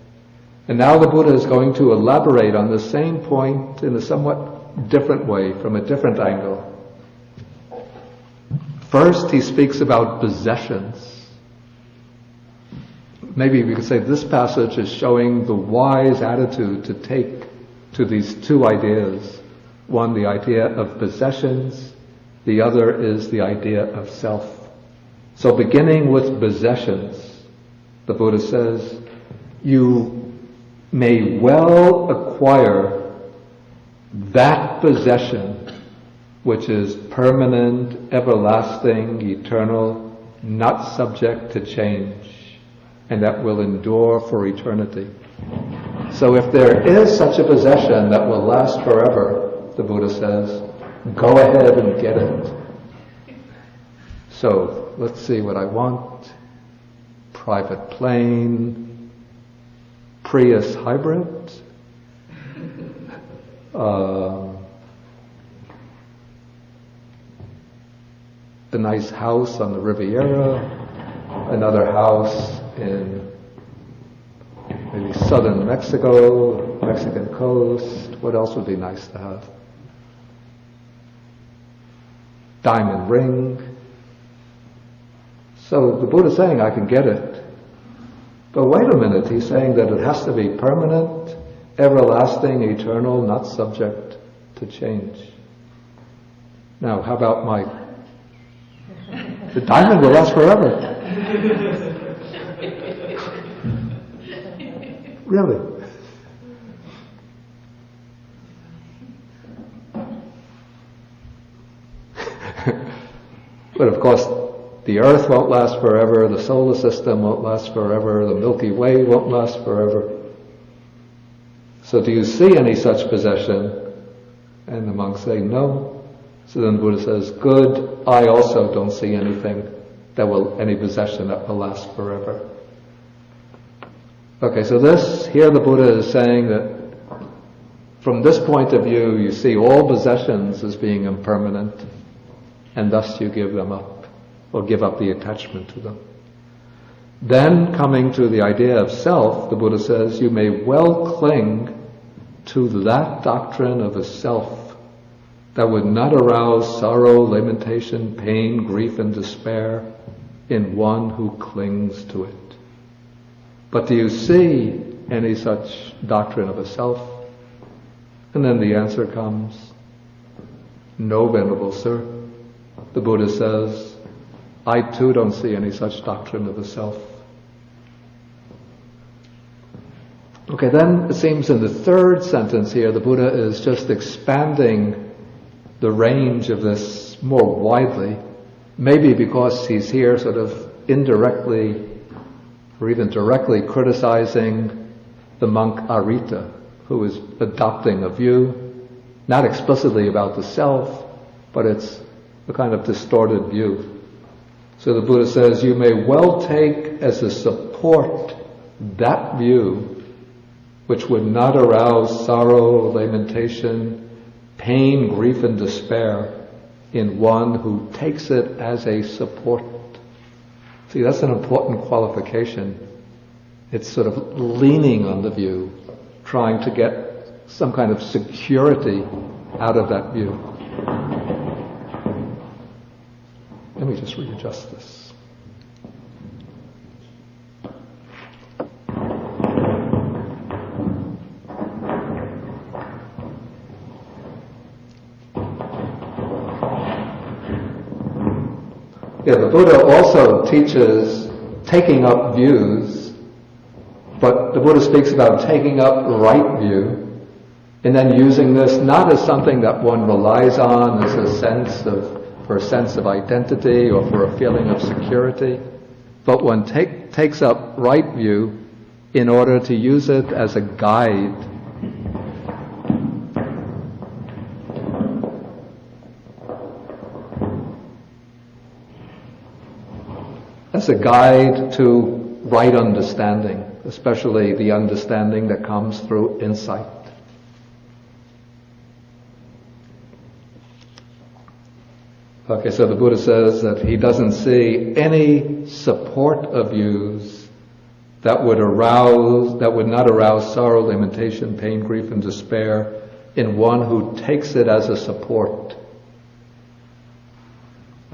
And now the Buddha is going to elaborate on the same point in a somewhat different way, from a different angle. First, he speaks about possessions. Maybe we could say this passage is showing the wise attitude to take to these two ideas. One, the idea of possessions. The other is the idea of self. So beginning with possessions, the Buddha says, you may well acquire that possession which is permanent, everlasting, eternal, not subject to change, and that will endure for eternity. So if there is such a possession that will last forever, the Buddha says, go ahead and get it. So let's see what I want. Private plane, Prius hybrid, a nice house on the Riviera, another house in maybe southern Mexico, Mexican coast. What else would be nice to have? Diamond ring. So the Buddha's saying, I can get it. But wait a minute, he's saying that it has to be permanent, everlasting, eternal, not subject to change. Now, how about the diamond will last forever. Really? But of course, the earth won't last forever, the solar system won't last forever, the Milky Way won't last forever. So do you see any such possession? And the monks say, no. So then the Buddha says, good, I also don't see anything any possession that will last forever. Okay, so here the Buddha is saying that from this point of view, you see all possessions as being impermanent, and thus you give them up, or give up the attachment to them. Then, coming to the idea of self, the Buddha says, you may well cling to that doctrine of a self that would not arouse sorrow, lamentation, pain, grief, and despair in one who clings to it. But do you see any such doctrine of a self? And then the answer comes, no, Venerable Sir. The Buddha says, I too don't see any such doctrine of the self. Okay, then it seems in the third sentence here, the Buddha is just expanding the range of this more widely, maybe because he's here sort of indirectly or even directly criticizing the monk Ariṭṭha, who is adopting a view, not explicitly about the self, but it's a kind of distorted view. So the Buddha says, you may well take as a support that view which would not arouse sorrow, lamentation, pain, grief, and despair in one who takes it as a support. See, that's an important qualification. It's sort of leaning on the view, trying to get some kind of security out of that view. Let me just readjust this. Yeah, the Buddha also taking up views, but the Buddha speaks about taking up right view, and then using this not as something that one relies on as for a sense of identity or for a feeling of security, but one takes up right view in order to use it as a guide. As a guide to right understanding, especially the understanding that comes through insight. Okay, so the Buddha says that he doesn't see any support of views that would not arouse sorrow, lamentation, pain, grief, and despair in one who takes it as a support.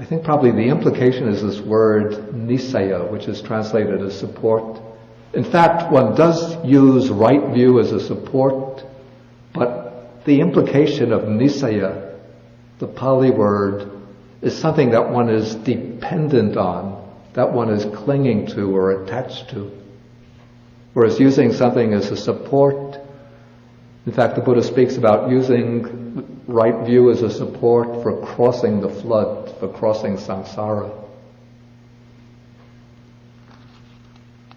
I think probably the implication is this word nisaya, which is translated as support. In fact, one does use right view as a support, but the implication of nisaya, the Pali word, is something that one is dependent on, that one is clinging to or attached to. Whereas using something as a support, in fact, the Buddha speaks about using right view as a support for crossing the flood, for crossing samsara.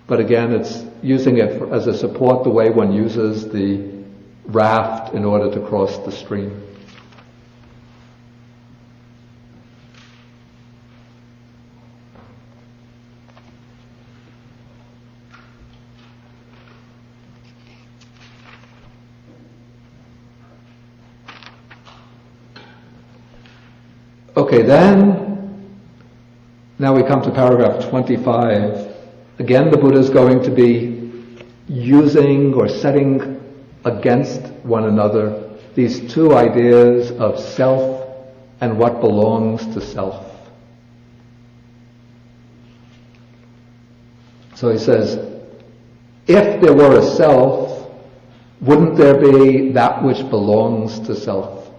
But again, it's using it as a support the way one uses the raft in order to cross the stream. Okay, now we come to paragraph 25. Again, the Buddha is going to be using or setting against one another these two ideas of self and what belongs to self. So he says, if there were a self, wouldn't there be that which belongs to self?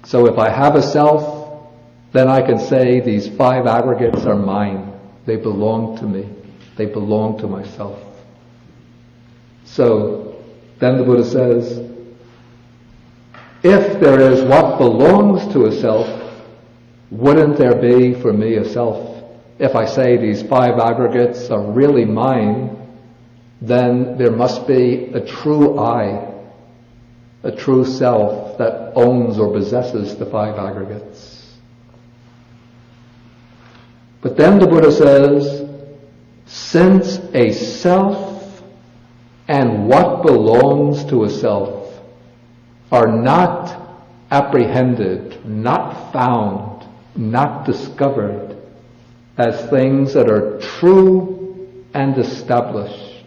So if I have a self, then I can say these 5 aggregates are mine. They belong to me. They belong to myself. So then the Buddha says, if there is what belongs to a self, wouldn't there be for me a self? If I say these 5 aggregates are really mine, then there must be a true I, a true self that owns or possesses the 5 aggregates. But then the Buddha says, since a self and what belongs to a self are not apprehended, not found, not discovered as things that are true and established.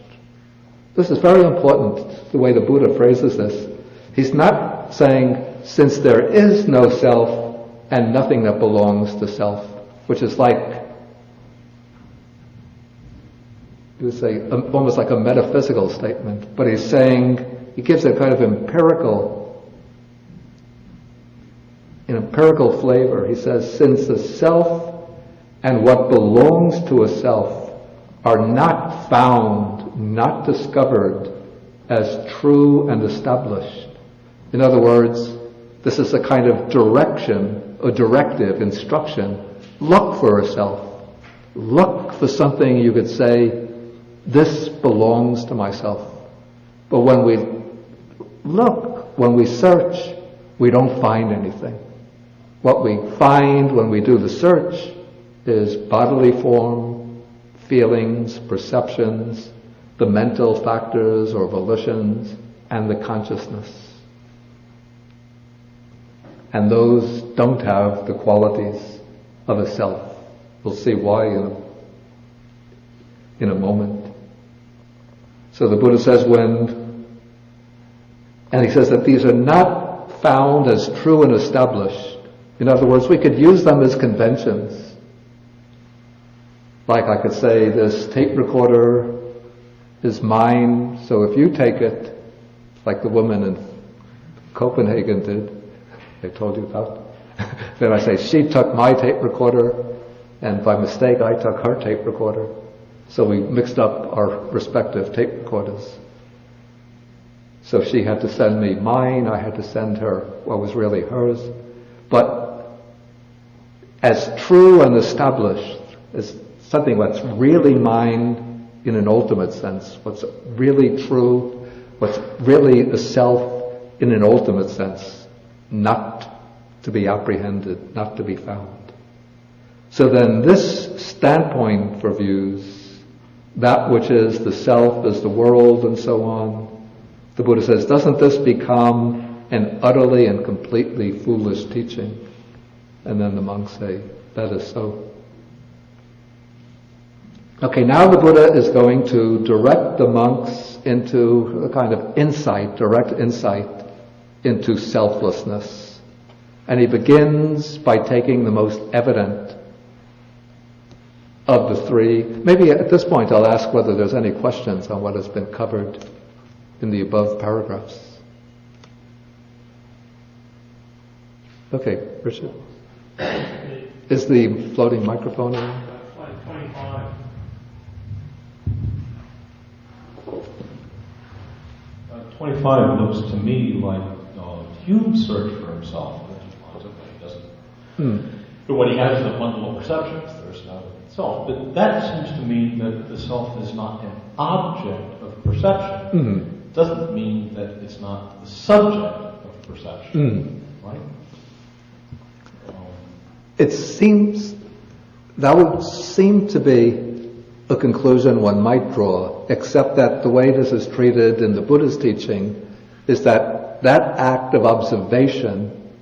This is very important, the way the Buddha phrases this. He's not saying, since there is no self and nothing that belongs to self, which is like, you would say, almost like a metaphysical statement. But he's saying, he gives a kind of empirical flavor. He says, since the self and what belongs to a self are not found, not discovered as true and established. In other words, this is a kind of direction, a directive, instruction. Look for a self. Look for something you could say, this belongs to myself. But when we look, when we search, we don't find anything. What we find when we do the search is bodily form, feelings, perceptions, the mental factors or volitions, and the consciousness. And those don't have the qualities of a self. We'll see why in a moment. So the Buddha says and he says that these are not found as true and established. In other words, we could use them as conventions. Like I could say, this tape recorder is mine, so if you take it, like the woman in Copenhagen did, I told you about, then I say, she took my tape recorder, and by mistake I took her tape recorder. So we mixed up our respective tape recorders. So she had to send me mine, I had to send her what was really hers. But as true and established as something that's really mine in an ultimate sense, what's really true, what's really a self in an ultimate sense, not to be apprehended, not to be found. So then this standpoint for views, that which is the self is the world and so on, the Buddha says, doesn't this become an utterly and completely foolish teaching? And then the monks say, that is so. Okay, now the Buddha is going to direct the monks into a kind of insight, direct insight into selflessness. And he begins by taking the most evident of the three. Maybe at this point I'll ask whether there's any questions on what has been covered in the above paragraphs. Okay, Richard. Is the floating microphone on? Slide 25. 25 looks to me like Hume's search for himself, which possibly doesn't. But what he has is a bundle of perceptions, there's no self. But that seems to mean that the self is not an object of perception. It doesn't mean that it's not the subject of perception, right? It seems, that would seem to be a conclusion one might draw, except that the way this is treated in the Buddha's teaching is that that act of observation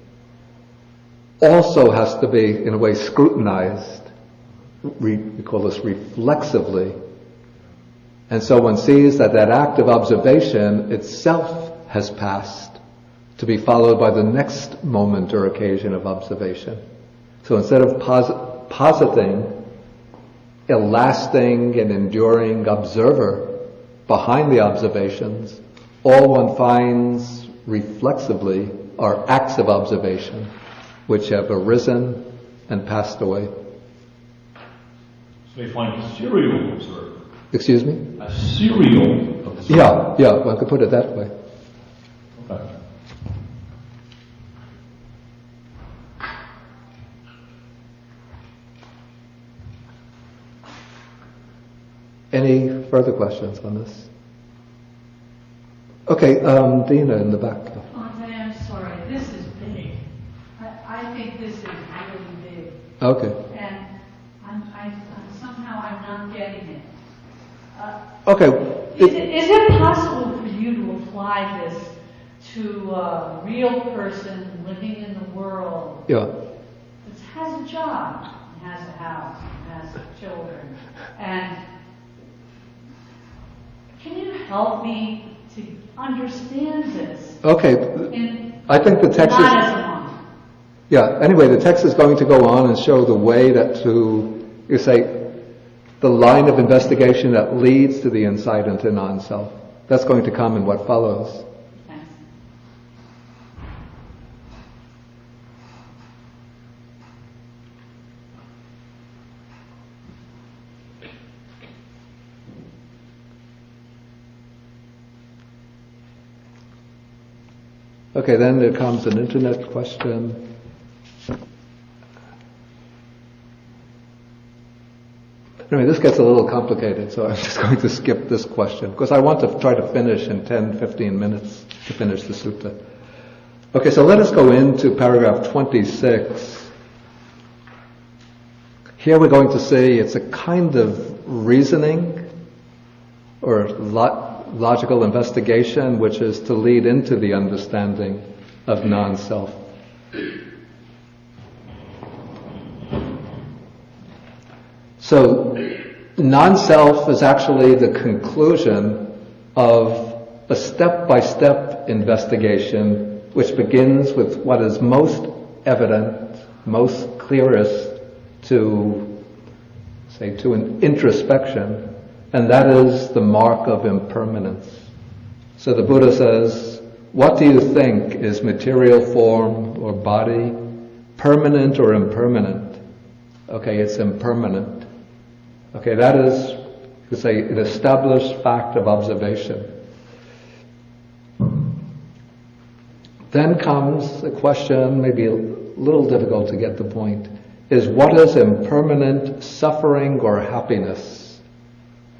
also has to be, in a way, scrutinized. We call this reflexively. And so one sees that that act of observation itself has passed, to be followed by the next moment or occasion of observation. So instead of positing a lasting and enduring observer behind the observations, all one finds reflexively are acts of observation which have arisen and passed away. So you find a serial observer. Excuse me? A serial observer. Yeah, one could put it that way. Okay. Any further questions on this? Okay, Dina in the back. Andre, I'm sorry. This is big. I think this is really big. Okay. And somehow I'm not getting it. Okay. Is it possible for you to apply this to a real person living in the world Yeah. that has a job, and has a house, and has children, and can you help me to understand this? Okay. I think the text is... Not as a monk. Yeah, anyway, the text is going to go on and show the way that you say, the line of investigation that leads to the insight into non-self. That's going to come in what follows. Thanks. Okay, then there comes an internet question. Anyway, this gets a little complicated, so I'm just going to skip this question, because I want to try to finish in 10-15 minutes to finish the sutta. Okay, so let us go into paragraph 26. Here we're going to see it's a kind of reasoning or logical investigation which is to lead into the understanding of non-self. So, non-self is actually the conclusion of a step-by-step investigation which begins with what is most evident, most clearest to an introspection, and that is the mark of impermanence. So the Buddha says, what do you think is material form or body, permanent or impermanent? Okay, it's impermanent. Okay, that is It's an established fact of observation. Then comes the question, maybe a little difficult to get the point, is what is impermanent suffering or happiness?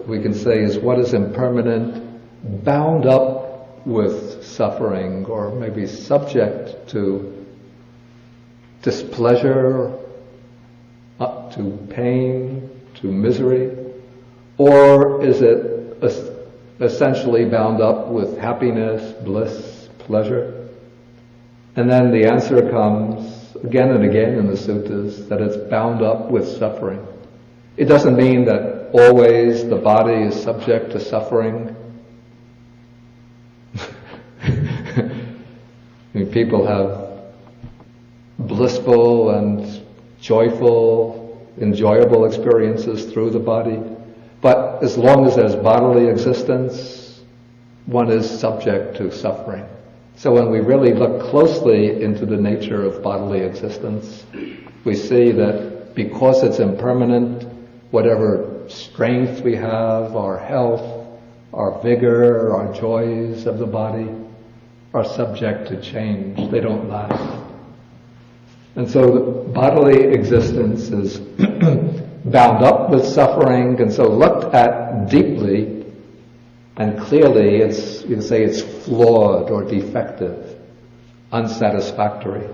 We can say is what is impermanent, bound up with suffering, or maybe subject to displeasure, to pain, to misery, or is it essentially bound up with happiness, bliss, pleasure? And then the answer comes again and again in the suttas that it's bound up with suffering. It doesn't mean that always the body is subject to suffering. I mean, people have blissful and joyful, enjoyable experiences through the body. But as long as there's bodily existence, one is subject to suffering. So when we really look closely into the nature of bodily existence, we see that because it's impermanent, whatever strength we have, our health, our vigor, our joys of the body, are subject to change. They don't last. And so the bodily existence is bound up with suffering, and so looked at deeply and clearly, you can say it's flawed or defective, unsatisfactory.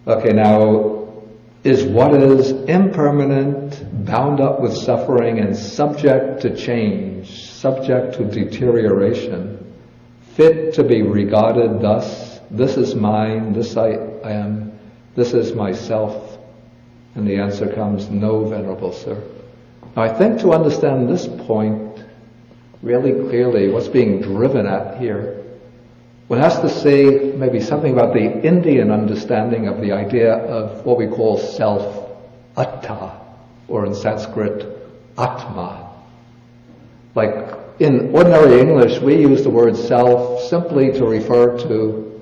Okay, now, is what is impermanent, bound up with suffering, and subject to change, subject to deterioration, fit to be regarded thus, this is mine, this I am, this is myself? And the answer comes, no, Venerable Sir. Now, I think to understand this point really clearly, what's being driven at here, one has to say maybe something about the Indian understanding of the idea of what we call self, atta, or in Sanskrit, atma. Like in ordinary English, we use the word self simply to refer to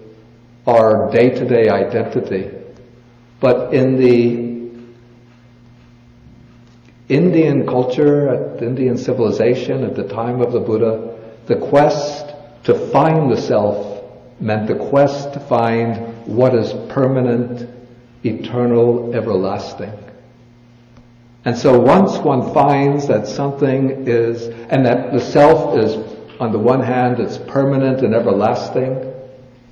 our day-to-day identity. But in the Indian culture, at the Indian civilization, at the time of the Buddha, the quest to find the self meant the quest to find what is permanent, eternal, everlasting. And so once one finds that something is, and that the self is, on the one hand, it's permanent and everlasting,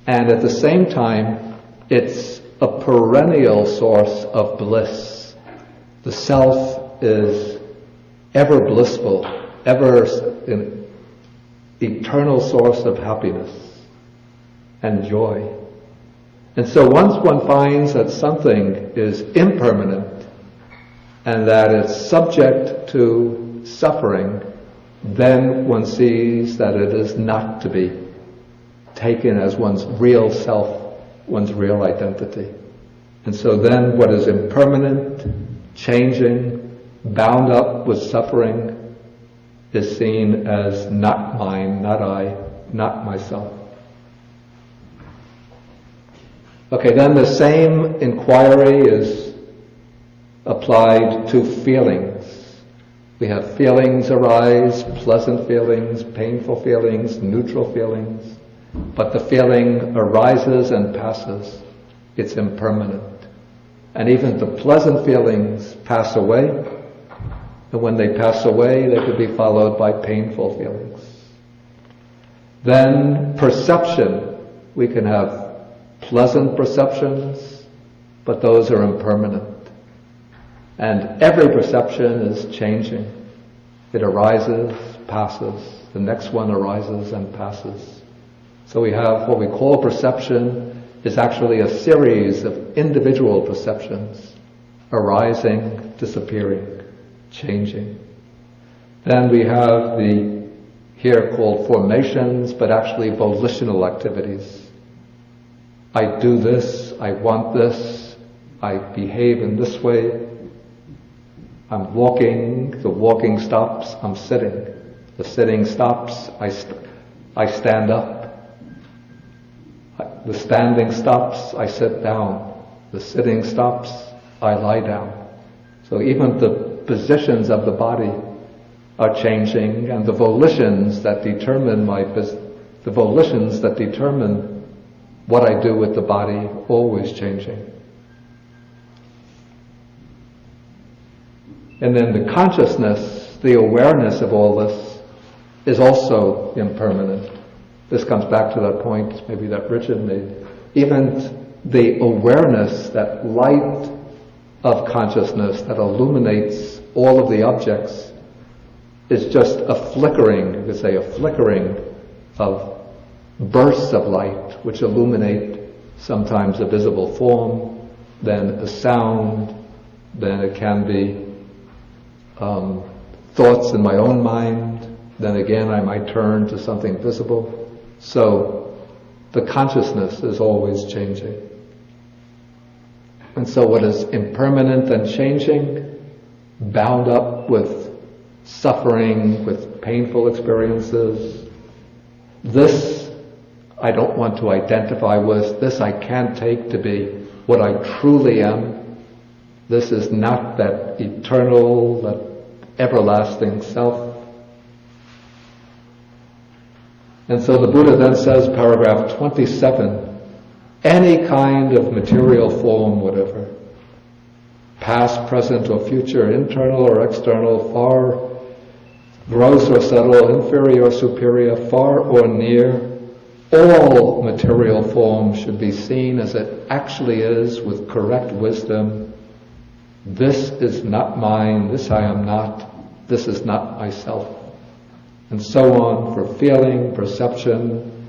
and at the same time, it's a perennial source of bliss. The self is ever blissful, ever an eternal source of happiness and joy. And so once one finds that something is impermanent and that it's subject to suffering, then one sees that it is not to be taken as one's real self, one's real identity. And so then what is impermanent, changing, bound up with suffering, is seen as not mine, not I, not myself. Okay, then the same inquiry is applied to feelings. We have feelings arise, pleasant feelings, painful feelings, neutral feelings, but the feeling arises and passes. It's impermanent. And even the pleasant feelings pass away, and when they pass away, they could be followed by painful feelings. Then perception. We can have pleasant perceptions, but those are impermanent. And every perception is changing. It arises, passes. The next one arises and passes. So we have what we call perception is actually a series of individual perceptions arising, disappearing, changing. Then we have the here called formations, but actually volitional activities. I do this, I want this, I behave in this way. I'm walking, the walking stops, I'm sitting. The sitting stops, I stand up. The standing stops, I sit down. The sitting stops, I lie down. So even the positions of the body are changing, and the volitions that determine what I do with the body always changing. And then the consciousness, the awareness of all this is also impermanent. This comes back to that point maybe that Richard made. Even the awareness, that light of consciousness that illuminates all of the objects, is just a flickering, you could say a flickering of bursts of light which illuminate sometimes a visible form, then a sound, then it can be thoughts in my own mind, then again I might turn to something visible. So the consciousness is always changing. And so what is impermanent and changing, bound up with suffering, with painful experiences, this I don't want to identify with, this I can't take to be what I truly am. This is not that eternal, that everlasting self. And so the Buddha then says, paragraph 27, any kind of material form, whatever, past, present, or future, internal or external, far, gross or subtle, inferior or superior, far or near, all material forms should be seen as it actually is with correct wisdom. This is not mine, this I am not, this is not myself. And so on for feeling, perception,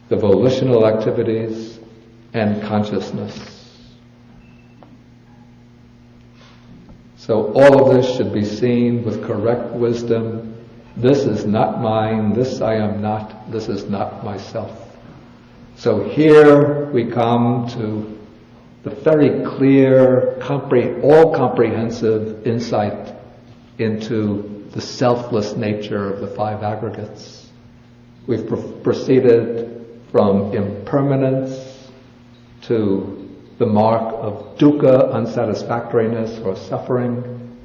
the volitional activities, and consciousness. So all of this should be seen with correct wisdom. This is not mine, this I am not, this is not myself. So here we come to the very clear, all-comprehensive insight into the selfless nature of the five aggregates. We've proceeded from impermanence to the mark of dukkha, unsatisfactoriness or suffering.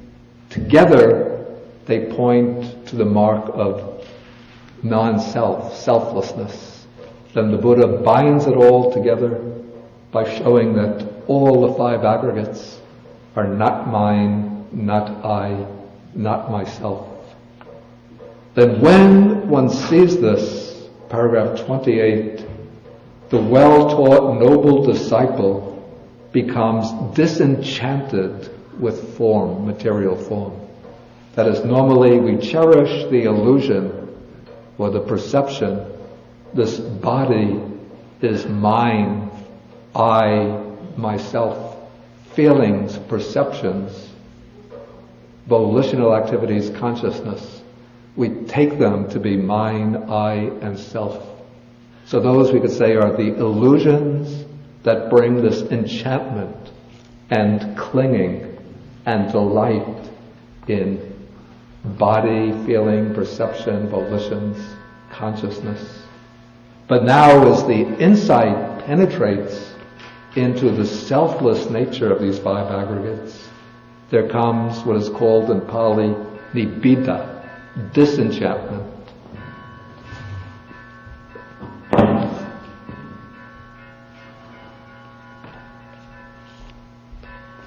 Together, they point to the mark of non-self, selflessness. Then the Buddha binds it all together by showing that all the five aggregates are not mine, not I, not myself. Then when one sees this, paragraph 28, the well-taught noble disciple becomes disenchanted with form, material form. That is, normally we cherish the illusion or the perception, this body is mine, I, myself, feelings, perceptions, volitional activities, consciousness. We take them to be mine, I, and self. So those we could say are the illusions that bring this enchantment and clinging and delight in body, feeling, perception, volitions, consciousness. But now as the insight penetrates into the selfless nature of these five aggregates, there comes what is called in Pali nibbida, disenchantment.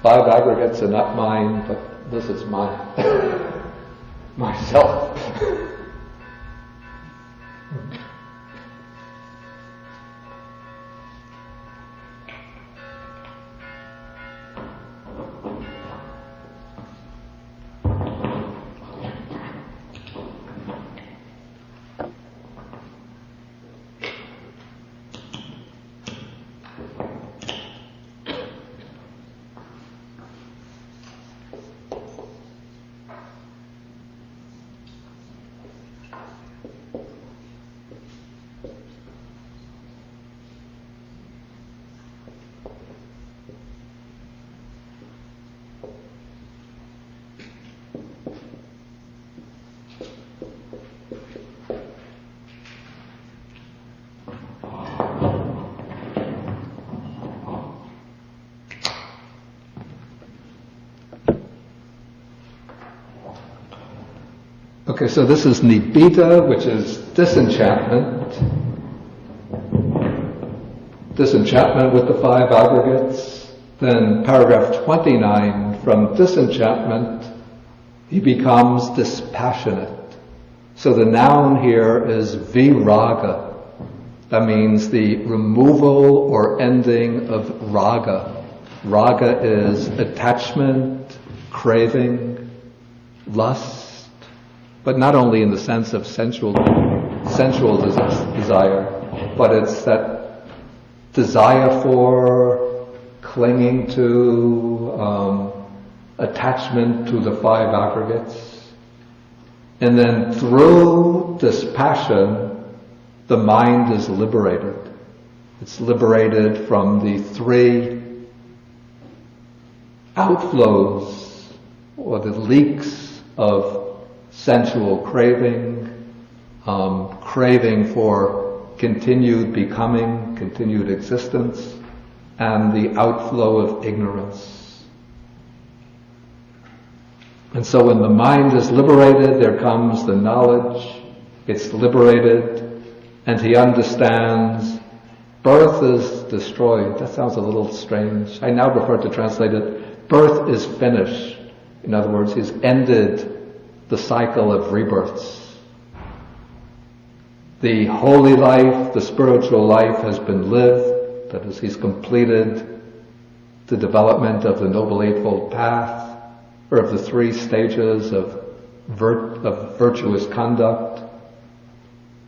Five aggregates are not mine, but this is mine. Myself. Okay, so this is nibbida, which is disenchantment. Disenchantment with the five aggregates. Then paragraph 29, from disenchantment, he becomes dispassionate. So the noun here is viraga. That means the removal or ending of raga. Raga is attachment, craving, lust, but not only in the sense of sensual desire, but it's that desire for, clinging to, attachment to the five aggregates. And then through dispassion, the mind is liberated. It's liberated from the three outflows or the leaks of sensual craving, craving for continued becoming, continued existence, and the outflow of ignorance. And so when the mind is liberated, there comes the knowledge, it's liberated, and he understands birth is destroyed. That sounds a little strange. I now prefer to translate it, birth is finished. In other words, he's ended the cycle of rebirths. The holy life, the spiritual life has been lived, that is, he's completed the development of the Noble Eightfold Path, or of the three stages of virtuous conduct,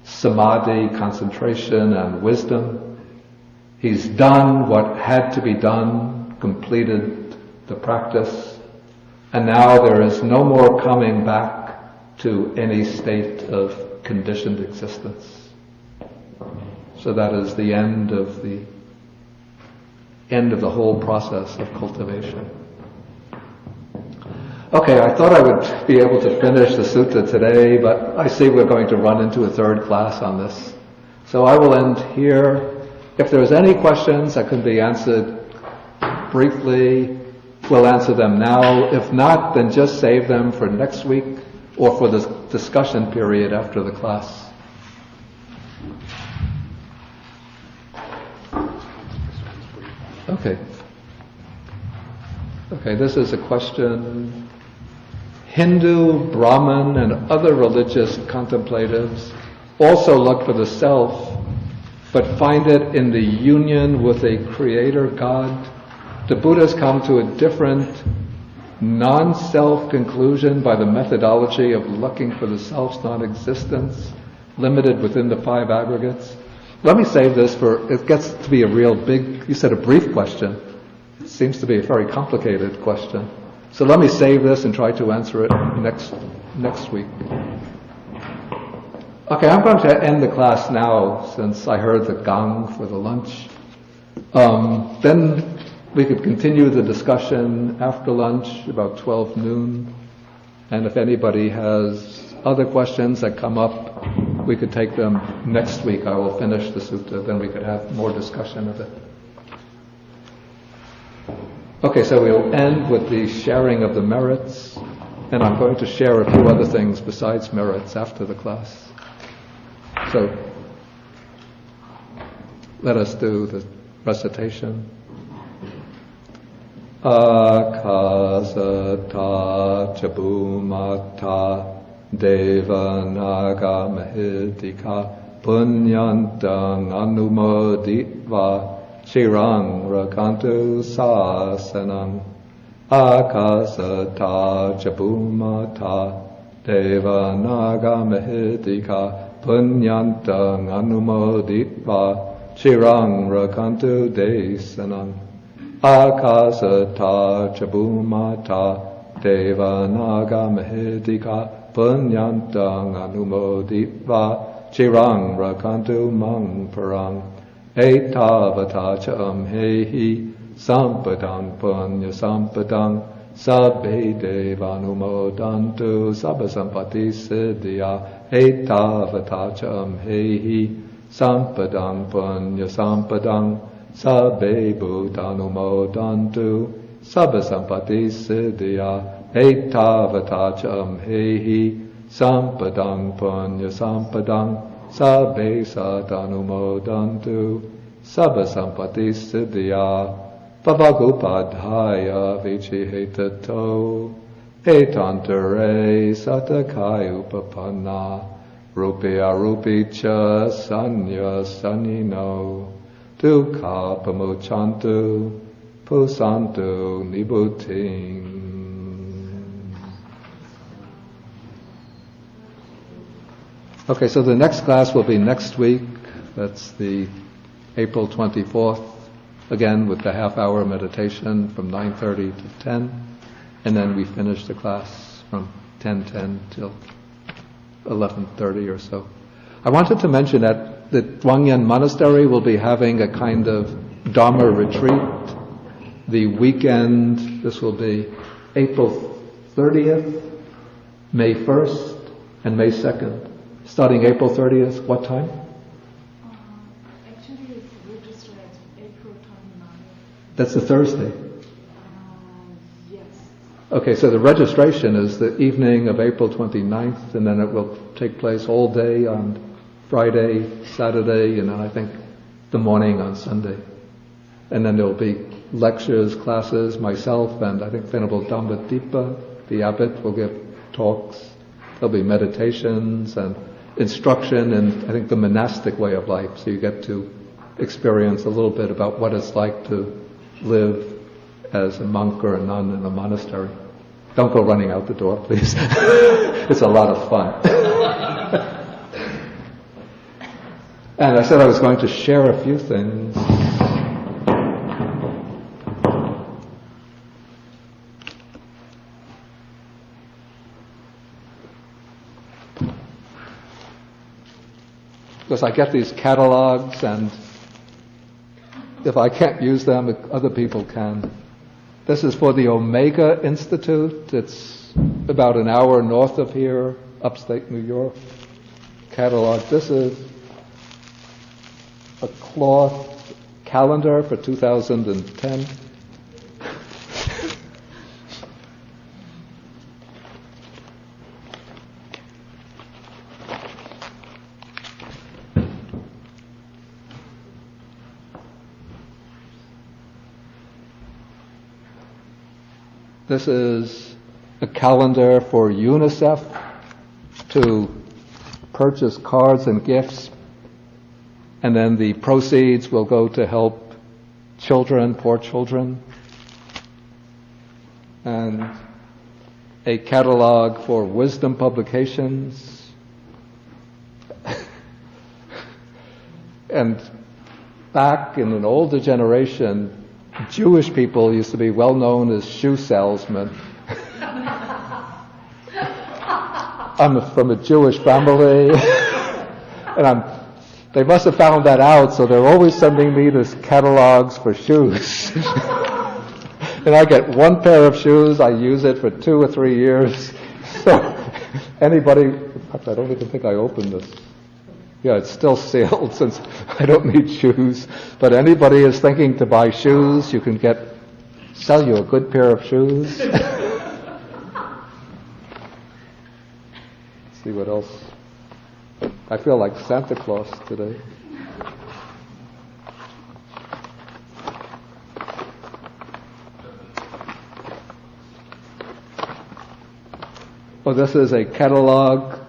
samadhi, concentration, and wisdom. He's done what had to be done, completed the practice, and now there is no more coming back to any state of conditioned existence. So that is the end of the whole process of cultivation. Okay, I thought I would be able to finish the sutta today, but I see we're going to run into a third class on this. So I will end here. If there's any questions that can be answered briefly, we'll answer them now. If not, then just save them for next week or for the discussion period after the class. Okay. Okay, this is a question. Hindu, Brahmin, and other religious contemplatives also look for the self, but find it in the union with a creator God. The Buddha's come to a different non-self conclusion by the methodology of looking for the self's non-existence, limited within the five aggregates. Let me save this for, it gets to be a real big, you said a brief question. It seems to be a very complicated question. So let me save this and try to answer it next week. Okay, I'm going to end the class now since I heard the gong for the lunch. Then we could continue the discussion after lunch, about 12 noon. And if anybody has other questions that come up, we could take them next week. I will finish the sutta, then we could have more discussion of it. Okay, so we'll end with the sharing of the merits, and I'm going to share a few other things besides merits after the class. So, let us do the recitation. Akasata chabumata devanaga mahidika punyantang anumoditva Chirang rakantu sasanam akasata chabumata devanaga mahidika punyantang anumoditva Chirang rakantu desanam akasata chabumata devanaga mahidika punyantang anumoditva Chirang rakantu mang parang Etavata cha amhehi sampadang punya sampadang sabbe devanumodantu sabba sampati siddhya etavata cha amhehi sampadang punya sampadang sabbe bhutanumodantu sabba sampati siddhya etavata cha amhehi Sampadang punya sampadang sabbe satanumodantu sabba sampati siddhya pavagupadhaya vichihetato etantare satakai upapanna rupi arupi cha sanya sanino dukkha pamuchantu pusantu nibuting. Okay, so the next class will be next week. That's the April 24th, again with the half-hour meditation from 9:30 to 10, and then we finish the class from 10:10 till 11:30 or so. I wanted to mention that the Dwangyen Monastery will be having a kind of Dhamma retreat the weekend. This will be April 30th, May 1st, and May 2nd. Starting April 30th, what time? Actually, it's registered as April 29th. That's a Thursday. Yes. Okay, so the registration is the evening of April 29th, and then it will take place all day on Friday, Saturday, and then I think the morning on Sunday. And then there will be lectures, classes, myself, and I think Venerable Alagaddupama, the abbot, will give talks. There'll be meditations and instruction in, I think, the monastic way of life. So you get to experience a little bit about what it's like to live as a monk or a nun in a monastery. Don't go running out the door, please. It's a lot of fun. And I said I was going to share a few things. Because I get these catalogs, and if I can't use them, other people can. This is for the Omega Institute. It's about an hour north of here, upstate New York. Catalog. This is a cloth calendar for 2010. This is a calendar for UNICEF to purchase cards and gifts, and then the proceeds will go to help children, poor children. And a catalog for wisdom publications. And back in an older generation, Jewish people used to be well known as shoe salesmen. I'm from a Jewish family, and they must have found that out, so they're always sending me these catalogs for shoes. And I get one pair of shoes, I use it for 2 or 3 years. So anybody, in fact, I don't even think I opened this. Yeah, it's still sealed since I don't need shoes. But anybody is thinking to buy shoes, you can sell you a good pair of shoes. See what else. I feel like Santa Claus today. Well, this is a catalog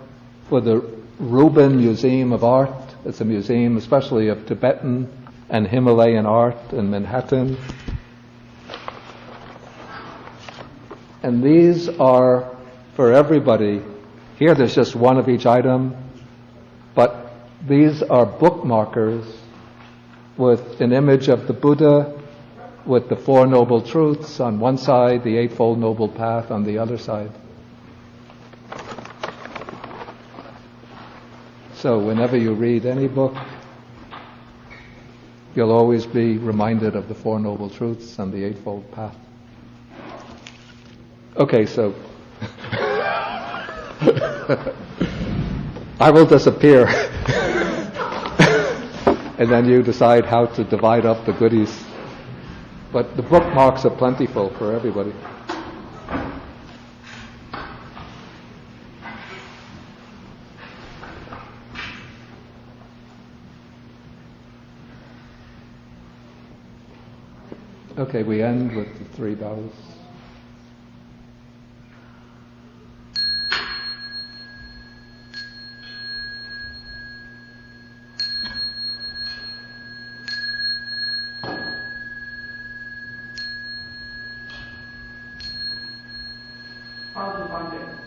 for the Rubin Museum of Art. It's a museum especially of Tibetan and Himalayan art in Manhattan. And these are for everybody. Here there's just one of each item, but these are bookmarkers with an image of the Buddha with the Four Noble Truths on one side, the Eightfold Noble Path on the other side. So whenever you read any book, you'll always be reminded of the Four Noble Truths and the Eightfold Path. Okay, so I will disappear. And then you decide how to divide up the goodies. But the bookmarks are plentiful for everybody. Okay, we end with the 3 bows. Alagaddupama.